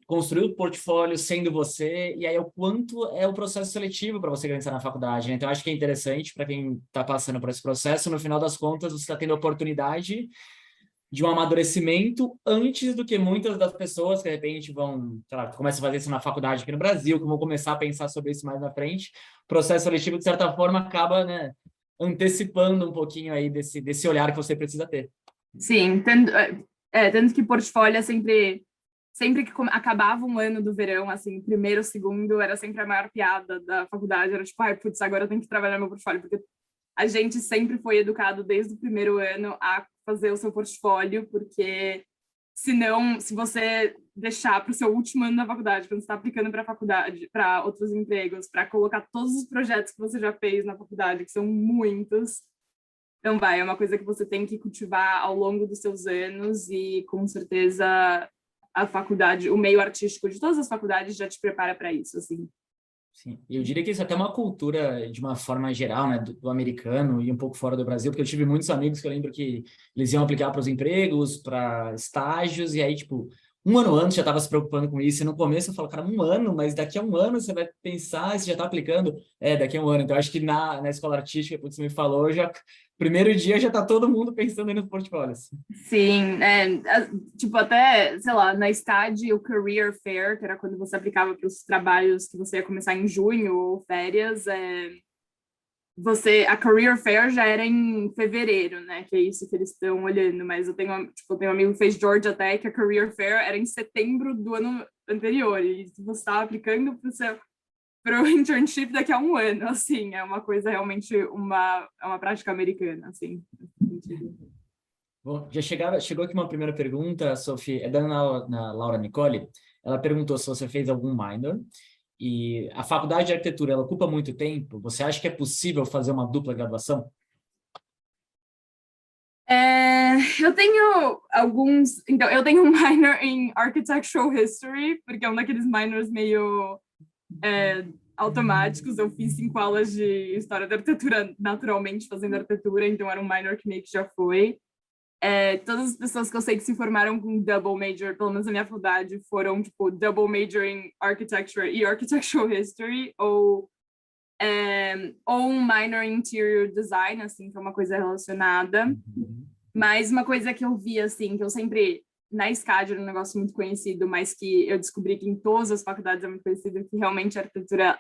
construído o portfólio sendo você, e aí o quanto é o processo seletivo para você ingressar na faculdade, né? Então, acho que é interessante para quem está passando por esse processo, no final das contas, você está tendo a oportunidade de um amadurecimento antes do que muitas das pessoas que, de repente, vão, sei lá, começam a fazer isso na faculdade aqui no Brasil, que vão começar a pensar sobre isso mais na frente. O processo seletivo, de certa forma, acaba, né, antecipando um pouquinho aí desse olhar que você precisa ter. Sim, tanto que portfólio é sempre que acabava um ano do verão, assim, primeiro, segundo, era sempre a maior piada da faculdade, era tipo, ai, putz, agora eu tenho que trabalhar meu portfólio, porque a gente sempre foi educado desde o primeiro ano a fazer o seu portfólio, porque senão, se você deixar para o seu último ano da faculdade, quando você está aplicando para a faculdade, para outros empregos, para colocar todos os projetos que você já fez na faculdade, que são muitos, então é uma coisa que você tem que cultivar ao longo dos seus anos, e com certeza a faculdade, o meio artístico de todas as faculdades já te prepara para isso, assim. Sim, eu diria que isso é até uma cultura, de uma forma geral, né, do americano e um pouco fora do Brasil, porque eu tive muitos amigos que eu lembro que eles iam aplicar para os empregos, para estágios, e aí, tipo, um ano antes já estava se preocupando com isso, e no começo eu falo, cara, um ano, mas daqui a um ano você vai pensar, você já está aplicando? Daqui a um ano. Então, acho que na escola artística, como você me falou, já, primeiro dia já está todo mundo pensando aí nos portfólios. Sim, tipo, até, sei lá, na estágio, o Career Fair, que era quando você aplicava para os trabalhos que você ia começar em junho ou férias, a Career Fair já era em fevereiro, né? Que é isso que eles estão olhando. Mas eu tenho um amigo que fez Georgia Tech, a Career Fair era em setembro do ano anterior. E você estava aplicando para o internship daqui a um ano, assim. É uma coisa realmente, é uma prática americana, assim. Bom, chegou aqui uma primeira pergunta, Sophie, é da Ana Laura Nicole. Ela perguntou se você fez algum minor. E a faculdade de arquitetura, ela ocupa muito tempo? Você acha que é possível fazer uma dupla graduação? Eu tenho alguns. Então, eu tenho um minor em Architectural History, porque é um daqueles minors meio automáticos. Eu fiz 5 aulas de História da Arquitetura naturalmente fazendo arquitetura, então era um minor que meio que já foi. Todas as pessoas que eu sei que se formaram com double major, pelo menos na minha faculdade, foram, tipo, double major em Architecture e Architectural History, ou um minor em Interior Design, assim, que é uma coisa relacionada. Uhum. Mas uma coisa que eu vi, assim, que eu sempre... Na SCAD era um negócio muito conhecido, mas que eu descobri que em todas as faculdades é muito conhecido, que realmente a arquitetura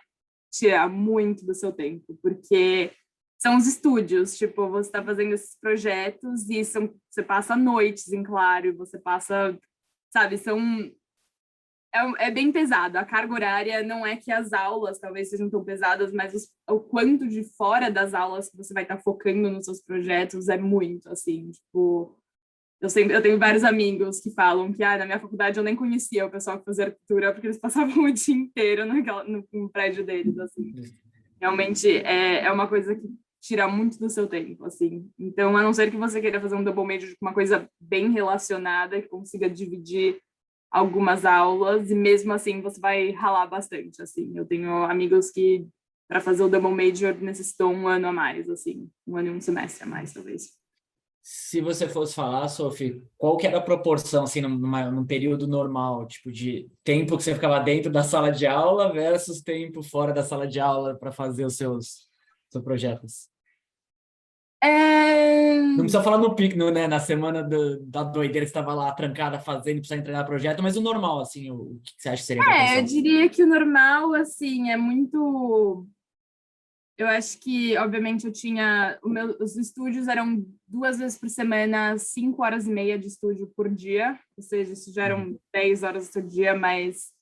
tira muito do seu tempo, porque são os estúdios, tipo, você está fazendo esses projetos e você passa noites em claro, você passa sabe, é bem pesado. A carga horária não é que as aulas talvez sejam tão pesadas, mas o quanto de fora das aulas que você vai estar focando nos seus projetos é muito, assim, tipo... Eu tenho vários amigos que falam que na minha faculdade eu nem conhecia o pessoal que fazia arquitetura, porque eles passavam o dia inteiro no prédio deles, assim. Realmente é uma coisa que tira muito do seu tempo, assim. Então, a não ser que você queira fazer um double major com uma coisa bem relacionada, que consiga dividir algumas aulas, e mesmo assim você vai ralar bastante, assim. Eu tenho amigos que, para fazer o double major, necessitou um ano a mais, assim. Um ano e um semestre a mais, talvez. Se você fosse falar, Sophie, qual que era a proporção, assim, num período normal, tipo, de tempo que você ficava dentro da sala de aula versus tempo fora da sala de aula para fazer os seus projetos? Não precisa falar no pico, né, na semana da doideira que você estava lá trancada fazendo, precisa entregar projeto, mas o normal, assim, o que você acha que seria a Eu proporção? diria que o normal, assim, é muito... Eu acho que, obviamente, os estúdios eram 2 vezes por semana, 5 horas e meia de estúdio por dia, ou seja, isso já eram 10 horas por dia, mas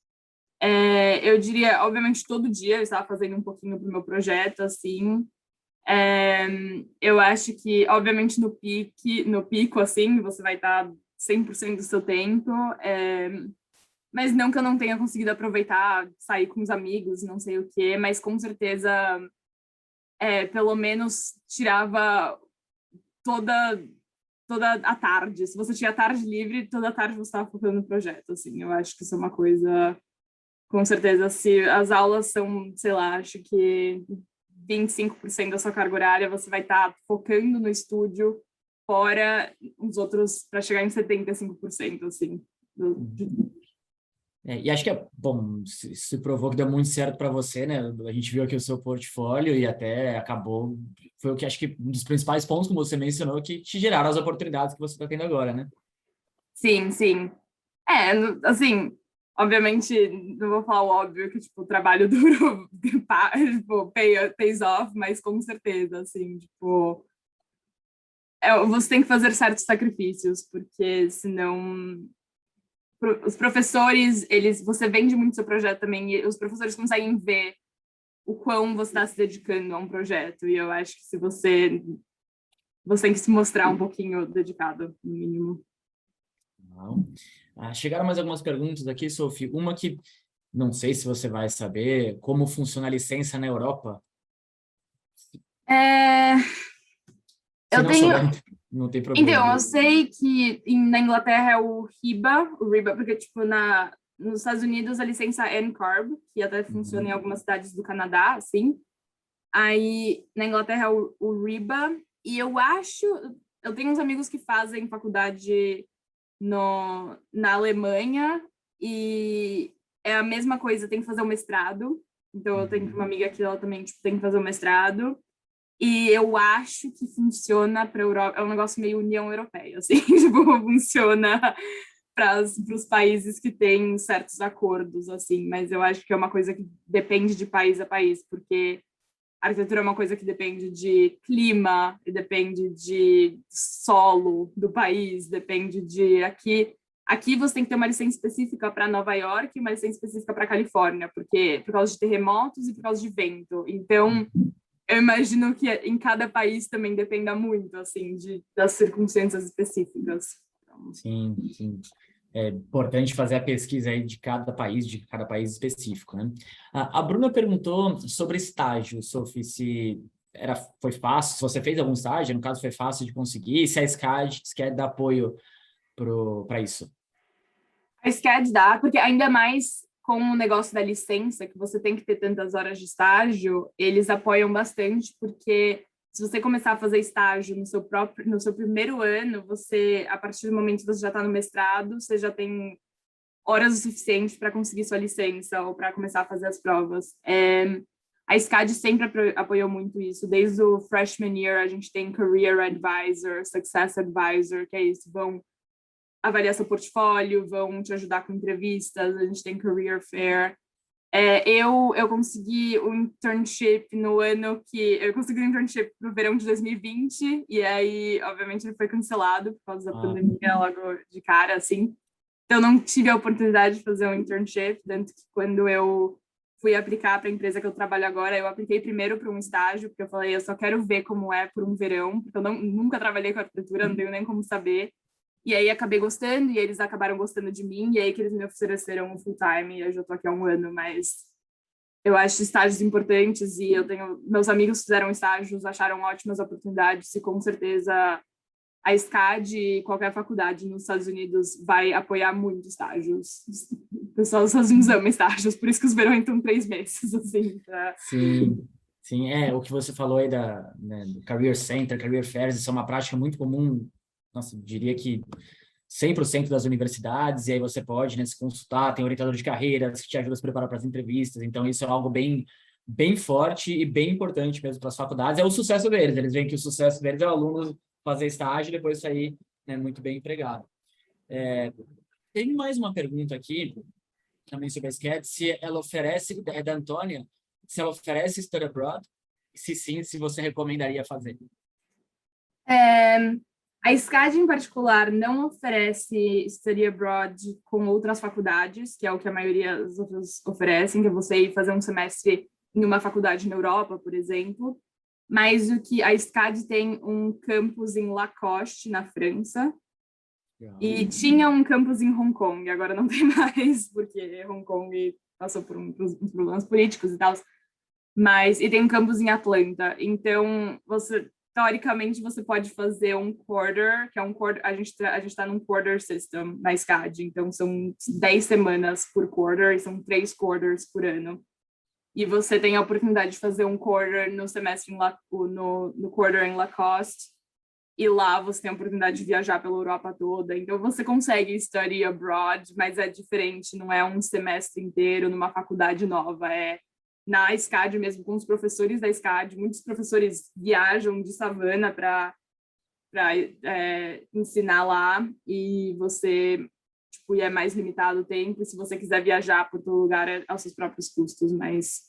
eu diria, obviamente, todo dia eu estava fazendo um pouquinho para o meu projeto, assim. Eu acho que, obviamente, no pico, assim, você vai estar 100% do seu tempo, mas não que eu não tenha conseguido aproveitar, sair com os amigos, não sei o quê, mas com certeza, pelo menos tirava toda toda a tarde. Se você tinha a tarde livre, toda a tarde você estava focando no projeto, assim. Eu acho que isso é uma coisa, com certeza, se as aulas são, sei lá, acho que 25% da sua carga horária, você vai estar focando no estúdio, fora os outros, para chegar em 75%, assim. E acho que bom, se provou que deu muito certo para você, né? A gente viu aqui o seu portfólio e até acabou, foi o que acho que um dos principais pontos, como você mencionou, que te geraram as oportunidades que você está tendo agora, né? Sim, sim. Assim, obviamente, não vou falar o óbvio que, tipo, o trabalho duro tipo, pays off, mas com certeza, assim, tipo, você tem que fazer certos sacrifícios, porque senão os professores, você vende muito seu projeto também, e os professores conseguem ver o quão você está se dedicando a um projeto, e eu acho que se você tem que se mostrar um pouquinho dedicado, no mínimo. Não. Chegaram mais algumas perguntas aqui, Sophie. Uma que não sei se você vai saber, como funciona a licença na Europa. É, Se eu não tenho, souber, não tem Então, problema. eu sei que na Inglaterra é o RIBA, porque, tipo, nos Estados Unidos a licença é NCARB, que até funciona em Uhum. algumas cidades do Canadá, assim. Aí, na Inglaterra é o RIBA, e eu tenho uns amigos que fazem faculdade na Alemanha, e é a mesma coisa, tem que fazer o mestrado. Então, eu tenho uma Uhum. amiga que ela também, tipo, tem que fazer o mestrado. E eu acho que funciona para a Europa, é um negócio meio União Europeia, assim, tipo, funciona para os países que têm certos acordos, assim, mas eu acho que é uma coisa que depende de país a país, porque a arquitetura é uma coisa que depende de clima, e depende de solo do país, depende de aqui você tem que ter uma licença específica para Nova York e uma licença específica para Califórnia, porque por causa de terremotos e por causa de vento. Então, eu imagino que em cada país também dependa muito, assim, das circunstâncias específicas. Então, Sim, sim. É importante fazer a pesquisa aí de cada país específico, né? A Bruna perguntou sobre estágio, Sophie, se foi fácil, se você fez algum estágio, no caso foi fácil de conseguir, se a SCAD dá apoio para isso. a SCAD dá, porque ainda mais com o negócio da licença, que você tem que ter tantas horas de estágio, eles apoiam bastante, porque se você começar a fazer estágio no seu primeiro ano, a partir do momento que você já está no mestrado, você já tem horas o suficiente para conseguir sua licença ou para começar a fazer as provas. A SCAD sempre apoiou muito isso. Desde o freshman year, a gente tem Career Advisor, Success Advisor, que é isso, vão avaliar seu portfólio, vão te ajudar com entrevistas, a gente tem Career Fair. Eu consegui um internship no ano que... Eu consegui um internship no verão de 2020, e aí, obviamente, ele foi cancelado por causa da Ah, pandemia logo de cara, assim. Então, não tive a oportunidade de fazer um internship, tanto que quando eu fui aplicar para a empresa que eu trabalho agora, eu apliquei primeiro para um estágio, porque eu falei, eu só quero ver como é por um verão, porque eu nunca trabalhei com arquitetura, não tenho nem como saber. E aí acabei gostando, e eles acabaram gostando de mim, e aí que eles me ofereceram um full-time, e eu já estou aqui há um ano, mas eu acho estágios importantes, e meus amigos fizeram estágios, acharam ótimas oportunidades, e com certeza a SCAD e qualquer faculdade nos Estados Unidos vai apoiar muito estágios. O pessoal dos Estados Unidos ama estágios, por isso que os verões estão 3 meses, assim. Sim, sim, o que você falou aí do Career Center, Career Fairs, isso é uma prática muito comum, nossa, eu diria que 100% das universidades, e aí você pode, né, se consultar, tem orientador de carreiras que te ajuda a se preparar para as entrevistas, então isso é algo bem forte e bem importante mesmo para as faculdades, é o sucesso deles, eles veem que o sucesso deles é o aluno fazer estágio e depois sair, né, muito bem empregado. Tem mais uma pergunta aqui, também sobre a SCAD, se ela oferece, é da Antônia, se ela oferece Study Abroad, se sim, se você recomendaria fazer. A SCAD, em particular, não oferece Study Abroad com outras faculdades, que é o que a maioria das outras oferecem, que é você ir fazer um semestre em uma faculdade na Europa, por exemplo. Mas o que a SCAD tem um campus em Lacoste, na França, e tinha um campus em Hong Kong, agora não tem mais, porque Hong Kong passou por uns problemas políticos e tal. E tem um campus em Atlanta. Então, teoricamente, você pode fazer um quarter, que é um quarter, a gente está num quarter system na SCAD, então são 10 semanas por quarter, e são 3 quarters por ano. E você tem a oportunidade de fazer um quarter no semestre no quarter em Lacoste, e lá você tem a oportunidade de viajar pela Europa toda. Então você consegue study abroad, mas é diferente, não é um semestre inteiro numa faculdade nova, é na SCAD mesmo, com os professores da SCAD. Muitos professores viajam de Savannah para ensinar lá, e você e é mais limitado o tempo, e se você quiser viajar por todo lugar, é aos seus próprios custos, mas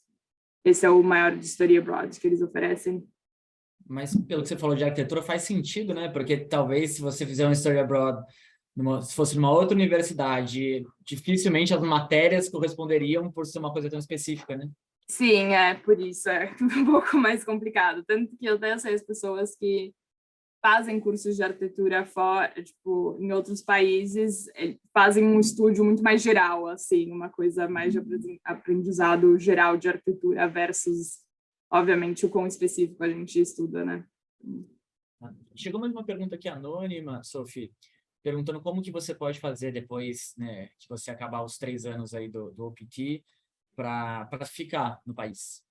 esse é o maior de Study Abroad que eles oferecem. Mas pelo que você falou de arquitetura, faz sentido, né? Porque talvez se você fizer um Study Abroad, se fosse numa outra universidade, dificilmente as matérias corresponderiam por ser uma coisa tão específica, né? Sim, por isso é um pouco mais complicado. Tanto que eu até sei as pessoas que fazem cursos de arquitetura fora, em outros países, fazem um estúdio muito mais geral, assim, uma coisa mais de aprendizado geral de arquitetura versus, obviamente, o quão específico a gente estuda, né? Chegou mais uma pergunta aqui anônima, Sophie, perguntando como que você pode fazer depois, né, que você acabar os 3 anos aí do OPT para ficar no país.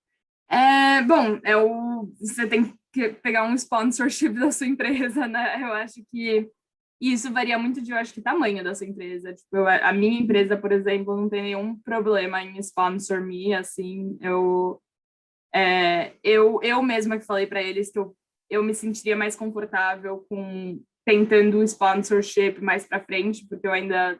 Bom, você tem que pegar um sponsorship da sua empresa, né? Eu acho que isso varia muito de, eu acho que, tamanho da sua empresa. A minha empresa, por exemplo, não tem nenhum problema em sponsor me, assim, eu mesma que falei para eles que eu me sentiria mais confortável com tentando o sponsorship mais para frente, porque eu ainda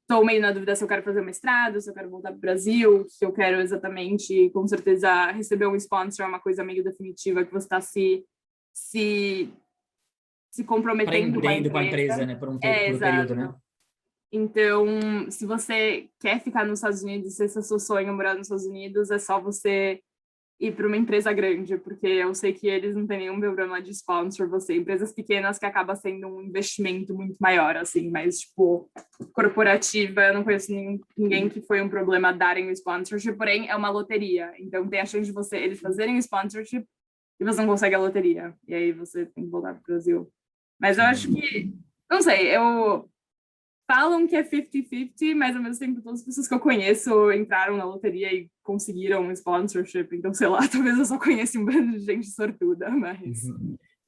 estou meio na dúvida se eu quero fazer um mestrado, se eu quero voltar para o Brasil, se eu quero exatamente, com certeza, receber um sponsor é uma coisa meio definitiva, que você está se comprometendo com a empresa, né, por um período, né? Então, se você quer ficar nos Estados Unidos, se esse é o seu sonho morar nos Estados Unidos, é só você ir para uma empresa grande, porque eu sei que eles não têm nenhum problema de sponsor você. Empresas pequenas que acaba sendo um investimento muito maior, assim, mas, corporativa, eu não conheço ninguém que foi um problema darem o sponsorship, porém, é uma loteria. Então, tem a chance de eles fazerem o sponsorship e você não consegue a loteria. E aí você tem que voltar para o Brasil. Mas eu acho que, não sei, falam que é 50-50, mas ao mesmo tempo todas as pessoas que eu conheço entraram na loteria e conseguiram um sponsorship, então sei lá, talvez eu só conheça um bando de gente sortuda, mas...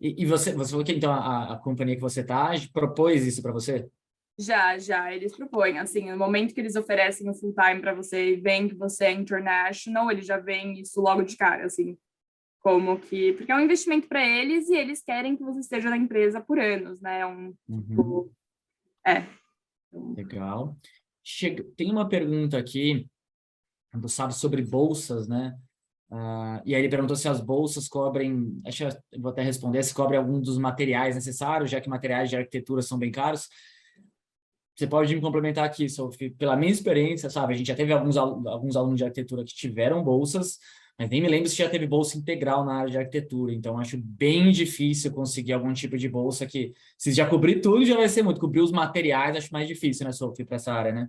E você falou que então a companhia que você tá propôs isso para você? Já, eles propõem, assim, no momento que eles oferecem o full time para você e veem que você é international, eles já veem isso logo de cara, assim, porque é um investimento para eles e eles querem que você esteja na empresa por anos, né? Legal. Tem uma pergunta aqui do Sábio sobre bolsas, né? E aí ele perguntou se as bolsas cobrem, acho que eu vou até responder, se cobre algum dos materiais necessários, já que materiais de arquitetura são bem caros. você pode me complementar aqui, Sophie, pela minha experiência, sabe? A gente já teve alguns alunos de arquitetura que tiveram bolsas, mas nem me lembro se já teve bolsa integral na área de arquitetura, então acho bem difícil conseguir algum tipo de bolsa que, se já cobrir tudo, já vai ser muito. Cobrir os materiais, acho mais difícil, né, Sophie, para essa área, né?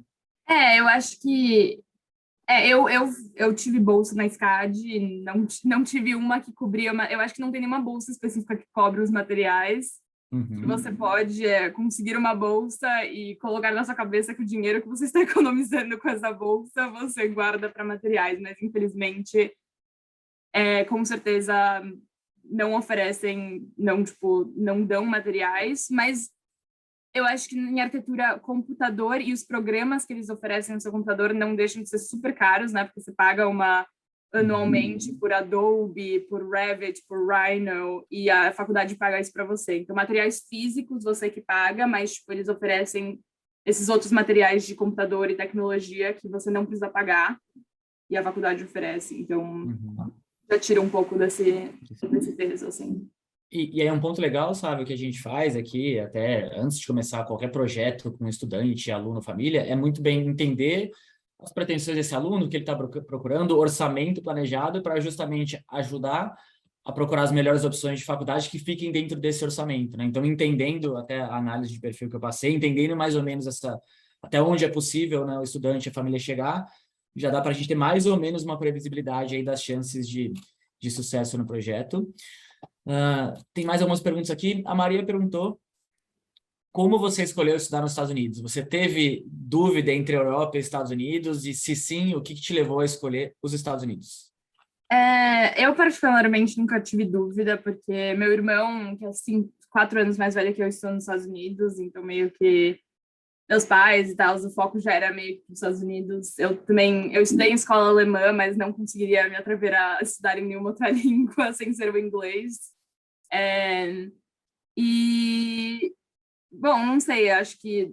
Eu acho que eu tive bolsa na SCAD, não tive uma que cobria, eu acho que não tem nenhuma bolsa específica que cobre os materiais. Que você pode conseguir uma bolsa e colocar na sua cabeça que o dinheiro que você está economizando com essa bolsa você guarda para materiais, mas infelizmente, com certeza não oferecem, não dão materiais, mas eu acho que em arquitetura, computador e os programas que eles oferecem no seu computador não deixam de ser super caros, né? Porque você paga anualmente por Adobe, por Revit, por Rhino, e a faculdade paga isso para você. Então, materiais físicos você que paga, mas tipo, eles oferecem esses outros materiais de computador e tecnologia que você não precisa pagar, e a faculdade oferece. Então, já tira um pouco desse peso, assim. E aí é um ponto legal, sabe, o que a gente faz aqui, até antes de começar qualquer projeto com estudante, aluno, família, é muito bem entender as pretensões desse aluno, o que ele está procurando, orçamento planejado para justamente ajudar a procurar as melhores opções de faculdade que fiquem dentro desse orçamento, né? Então, entendendo até a análise de perfil que eu passei, entendendo mais ou menos até onde é possível, né, o estudante, a família chegar, já dá para a gente ter mais ou menos uma previsibilidade aí das chances de sucesso no projeto. Tem mais algumas perguntas aqui. A Maria perguntou como você escolheu estudar nos Estados Unidos? Você teve dúvida entre Europa e Estados Unidos? E se sim, o que te levou a escolher os Estados Unidos? Eu particularmente nunca tive dúvida, porque meu irmão, que é assim, 4 anos mais velho que eu, estou nos Estados Unidos, então meio que meus pais e tal, o foco já era meio que nos Estados Unidos. Eu estudei em escola alemã, mas não conseguiria me atrever a estudar em nenhuma outra língua sem ser o inglês. E, bom, não sei, acho que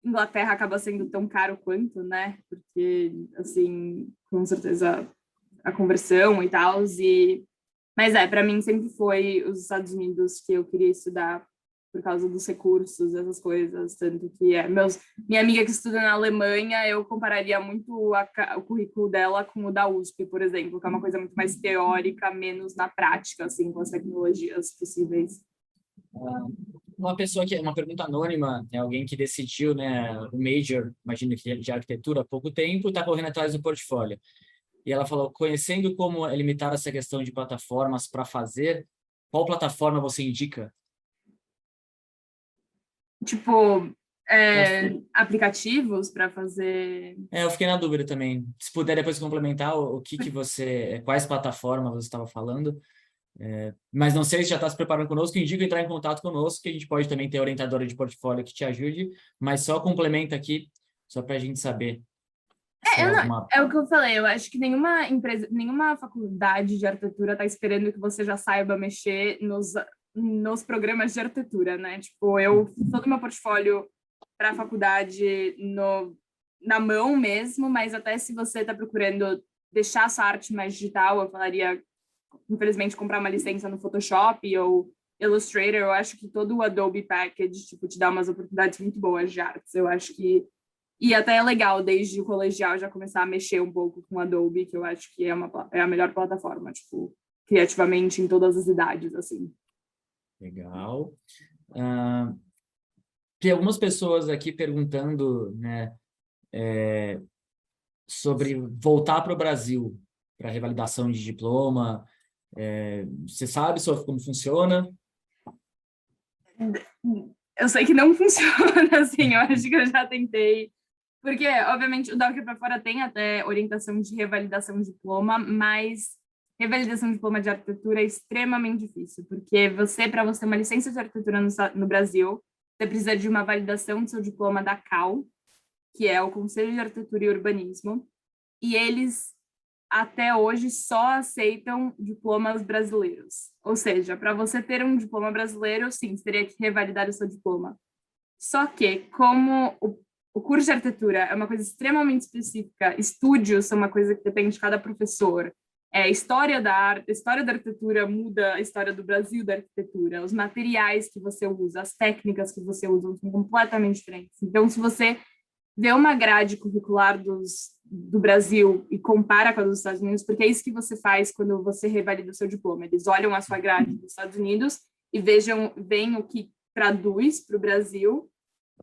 Inglaterra acaba sendo tão caro quanto, né? Porque, assim, com certeza a conversão e tal, mas para mim sempre foi os Estados Unidos que eu queria estudar por causa dos recursos, essas coisas, tanto que minha amiga que estuda na Alemanha, eu compararia muito o currículo dela com o da USP, por exemplo, que é uma coisa muito mais teórica, menos na prática, assim, com as tecnologias possíveis. Uma pessoa que uma pergunta anônima, é alguém que decidiu, né, o major, imagino que de arquitetura há pouco tempo, está correndo atrás do portfólio. E ela falou, conhecendo como é limitar essa questão de plataformas para fazer, qual plataforma você indica? Tipo, aplicativos para fazer. Eu fiquei na dúvida também. Se puder depois complementar o que você, quais plataformas você estava falando. Mas não sei se já está se preparando conosco, indica entrar em contato conosco, que a gente pode também ter orientadora de portfólio que te ajude, mas só complementa aqui, só para a gente saber se é alguma... É o que eu falei, eu acho que nenhuma empresa, nenhuma faculdade de arquitetura está esperando que você já saiba mexer nos programas de arquitetura, né? Tipo, eu fiz todo o meu portfólio para a faculdade na mão mesmo, mas até se você está procurando deixar essa arte mais digital, eu falaria, infelizmente, comprar uma licença no Photoshop ou Illustrator. Eu acho que todo o Adobe Package, tipo, te dá umas oportunidades muito boas de artes. Eu acho que e até é legal, desde o colegial, já começar a mexer um pouco com Adobe, que eu acho que é a melhor plataforma, tipo, criativamente em todas as idades, assim. Legal. Tem algumas pessoas aqui perguntando, né, sobre voltar para o Brasil, para revalidação de diploma. Você sabe sobre como funciona? Eu sei que não funciona, assim, eu acho que eu já tentei. Porque, obviamente, o Daqui para Fora tem até orientação de revalidação de diploma, mas revalidação de diploma de arquitetura é extremamente difícil, porque para você ter uma licença de arquitetura no Brasil, você precisa de uma validação do seu diploma da CAL, que é o Conselho de Arquitetura e Urbanismo, e eles, até hoje, só aceitam diplomas brasileiros. Ou seja, para você ter um diploma brasileiro, sim, você teria que revalidar o seu diploma. Só que, como o curso de arquitetura é uma coisa extremamente específica, estúdios são uma coisa que depende de cada professor, a história da arte, a história da arquitetura muda a história do Brasil da arquitetura, os materiais que você usa, as técnicas que você usa são completamente diferentes. Então, se você vê uma grade curricular do Brasil e compara com a dos Estados Unidos, porque é isso que você faz quando você revalida o seu diploma. Eles olham a sua grade dos Estados Unidos e veem o que traduz para o Brasil.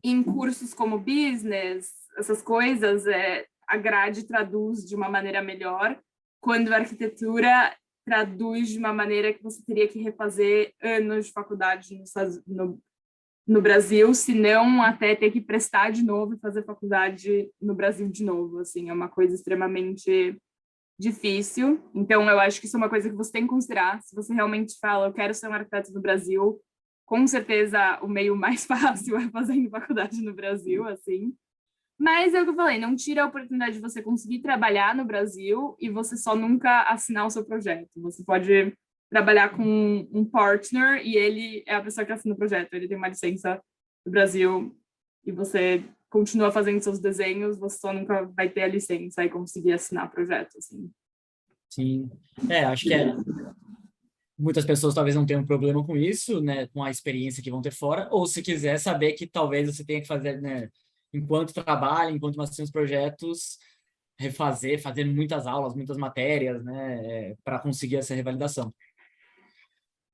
E em cursos como business, essas coisas, a grade traduz de uma maneira melhor, quando a arquitetura traduz de uma maneira que você teria que refazer anos de faculdade no Brasil, se não até ter que prestar de novo e fazer faculdade no Brasil de novo, assim, é uma coisa extremamente difícil. Então, eu acho que isso é uma coisa que você tem que considerar. Se você realmente fala, eu quero ser um arquiteto no Brasil, com certeza o meio mais fácil é fazendo faculdade no Brasil, assim. Mas é o que eu falei, não tira a oportunidade de você conseguir trabalhar no Brasil e você só nunca assinar o seu projeto. Você pode trabalhar com um partner e ele é a pessoa que assina o projeto. Ele tem uma licença do Brasil e você continua fazendo seus desenhos, você só nunca vai ter a licença e conseguir assinar o projeto, assim. Sim. Acho que muitas pessoas talvez não tenham problema com isso, né, com a experiência que vão ter fora, ou se quiser saber que talvez você tenha que fazer, né, enquanto trabalha, enquanto assina os projetos, fazer muitas aulas, muitas matérias, né, para conseguir essa revalidação.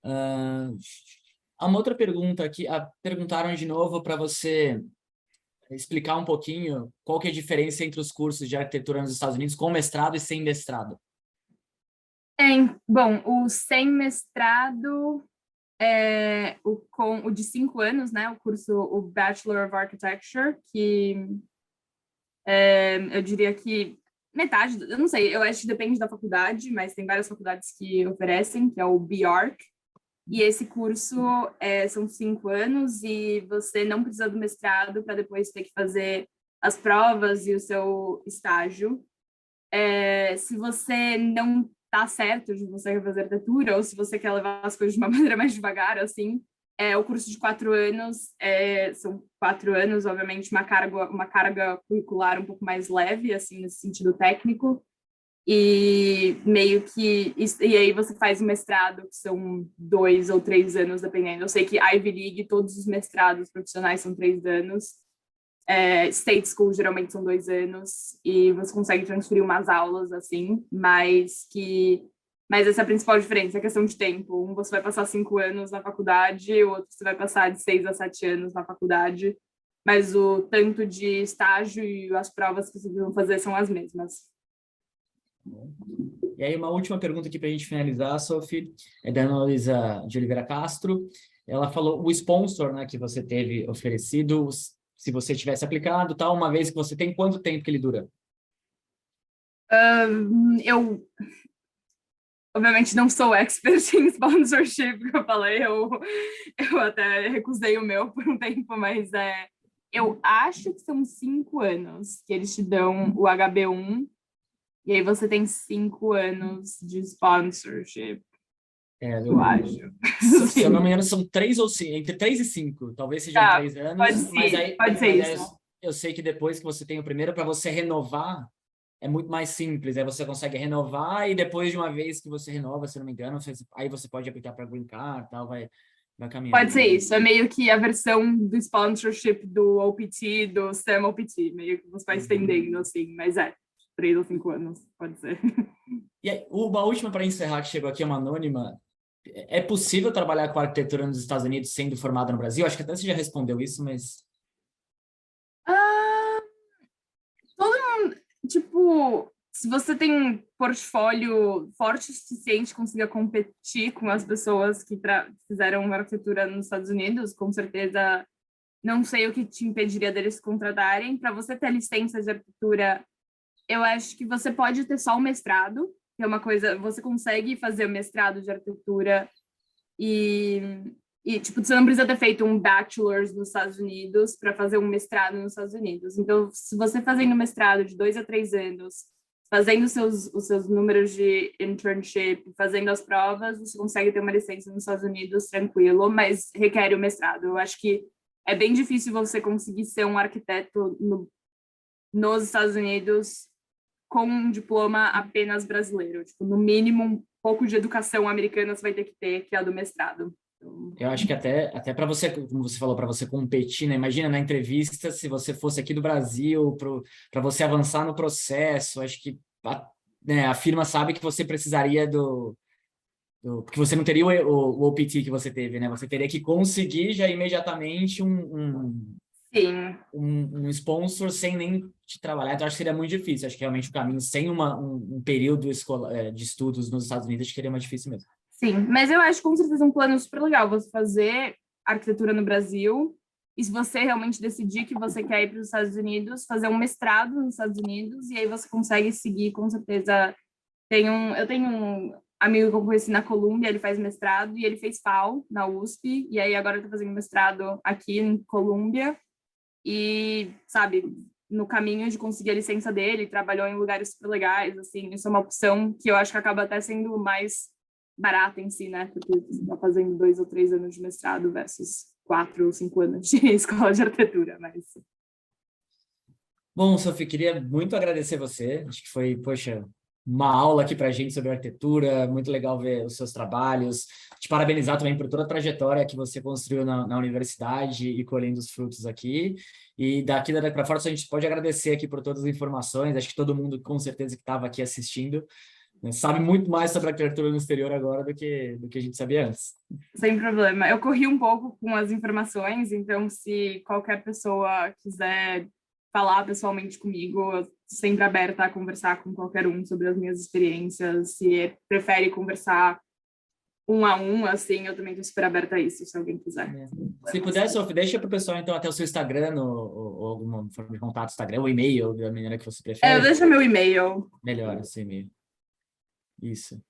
Há uma outra pergunta aqui, perguntaram de novo para você explicar um pouquinho qual que é a diferença entre os cursos de arquitetura nos Estados Unidos com mestrado e sem mestrado. Bom, o sem mestrado é o de 5 anos, né? O Bachelor of Architecture, que eu diria que metade, eu não sei, eu acho que depende da faculdade, mas tem várias faculdades que oferecem, que é o BArch, e esse curso são 5 anos e você não precisa do mestrado para depois ter que fazer as provas e o seu estágio. Se você não tá certo de você fazer arquitetura, ou se você quer levar as coisas de uma maneira mais devagar, assim, o curso de 4 anos, são 4 anos, obviamente, uma carga curricular um pouco mais leve, assim, nesse sentido técnico, e meio que, e aí você faz o mestrado, que são 2 ou 3 anos, dependendo. Eu sei que Ivy League, todos os mestrados profissionais são 3 anos, State School geralmente são 2 anos e você consegue transferir umas aulas assim, mas essa é a principal diferença, é a questão de tempo. Um você vai passar 5 anos na faculdade, o outro você vai passar de 6 a 7 anos na faculdade, mas o tanto de estágio e as provas que vocês vão fazer são as mesmas. E aí uma última pergunta aqui para a gente finalizar, Sophie, é da Ana Luísa de Oliveira Castro. Ela falou o sponsor, né, que você teve oferecido, se você tivesse aplicado, tal, uma vez que você tem, quanto tempo que ele dura? Eu, obviamente, não sou expert em sponsorship, que eu falei, eu até recusei o meu por um tempo, mas eu acho que são 5 anos que eles te dão o HB1, e aí você tem 5 anos de sponsorship. Eu acho. Se eu não me engano, são 3 ou 5, entre 3 e 5, talvez sejam 3 anos, pode ser isso. Eu sei que depois que você tem o primeiro, para você renovar, é muito mais simples, aí você consegue renovar e depois de uma vez que você renova, se eu não me engano, aí você pode aplicar para Green Card, tal, vai caminhando. Pode ser isso, é meio que a versão do sponsorship do OPT, do STEM OPT, meio que você vai estendendo assim, mas 3 ou 5 anos, pode ser. E aí, uma última para encerrar, que chegou aqui, é uma anônima. É possível trabalhar com arquitetura nos Estados Unidos sendo formada no Brasil? Acho que até você já respondeu isso, mas... Todo mundo, tipo, se você tem um portfólio forte o suficiente, consiga competir com as pessoas que fizeram arquitetura nos Estados Unidos, com certeza, não sei o que te impediria deles contratarem. Para você ter licença de arquitetura, eu acho que você pode ter só o mestrado, que é uma coisa, você consegue fazer o mestrado de arquitetura e tipo, você não precisa ter feito um bachelor's nos Estados Unidos para fazer um mestrado nos Estados Unidos. Então, se você fazendo mestrado de 2 a 3 anos, fazendo os seus números de internship, fazendo as provas, você consegue ter uma licença nos Estados Unidos tranquilo, mas requer o mestrado. Eu acho que é bem difícil você conseguir ser um arquiteto nos Estados Unidos com um diploma apenas brasileiro. Tipo, no mínimo, um pouco de educação americana você vai ter que ter, que é a do mestrado. Eu acho que até para você, como você falou, para você competir, né? Imagina na entrevista, se você fosse aqui do Brasil, para você avançar no processo, acho que né, a firma sabe que você precisaria porque você não teria o OPT que você teve, né? Você teria que conseguir já imediatamente Sim. um sponsor sem nem te trabalhar. Então, acho que seria muito difícil. Acho que realmente o caminho sem um período de estudos nos Estados Unidos, acho que seria mais difícil mesmo. Sim, mas eu acho com certeza um plano super legal você fazer arquitetura no Brasil e se você realmente decidir que você quer ir para os Estados Unidos, fazer um mestrado nos Estados Unidos e aí você consegue seguir, com certeza. Eu tenho um amigo que eu conheci na Colômbia, ele faz mestrado e ele fez FAO na USP e aí agora eu tô fazendo mestrado aqui em Colômbia e, sabe, no caminho de conseguir a licença dele, trabalhou em lugares super legais, assim, isso é uma opção que eu acho que acaba até sendo mais barata em si, né? Porque você tá fazendo 2 ou 3 anos de mestrado versus 4 ou 5 anos de escola de arquitetura, mas... Bom, Sophie, queria muito agradecer você. Acho que foi, poxa, uma aula aqui para a gente sobre arquitetura, muito legal ver os seus trabalhos. Te parabenizar também por toda a trajetória que você construiu na universidade e colhendo os frutos aqui. E daqui para fora, só a gente pode agradecer aqui por todas as informações. Acho que todo mundo, com certeza, que estava aqui assistindo, né, sabe muito mais sobre arquitetura no exterior agora do que a gente sabia antes. Sem problema. Eu corri um pouco com as informações, então se qualquer pessoa quiser falar pessoalmente comigo, eu sempre aberta a conversar com qualquer um sobre as minhas experiências. Se prefere conversar um a um, assim, eu também estou super aberta a isso, se alguém quiser. Se puder, Sophie, deixa para o pessoal, então, até o seu Instagram ou alguma forma de contato, Instagram, ou e-mail, da maneira que você prefere. Eu deixo meu e-mail. Melhor, esse e-mail. Isso.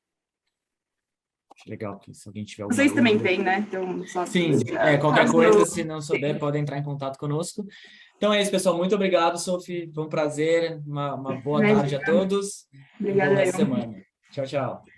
Acho legal que se alguém tiver Vocês também têm, né? Então, só sim, qualquer coisa, se não souber, podem entrar em contato conosco. Então é isso, pessoal. Muito obrigado, Sophie. Foi um prazer. Uma boa tarde a todos. Obrigada. Boa semana. Tchau, tchau.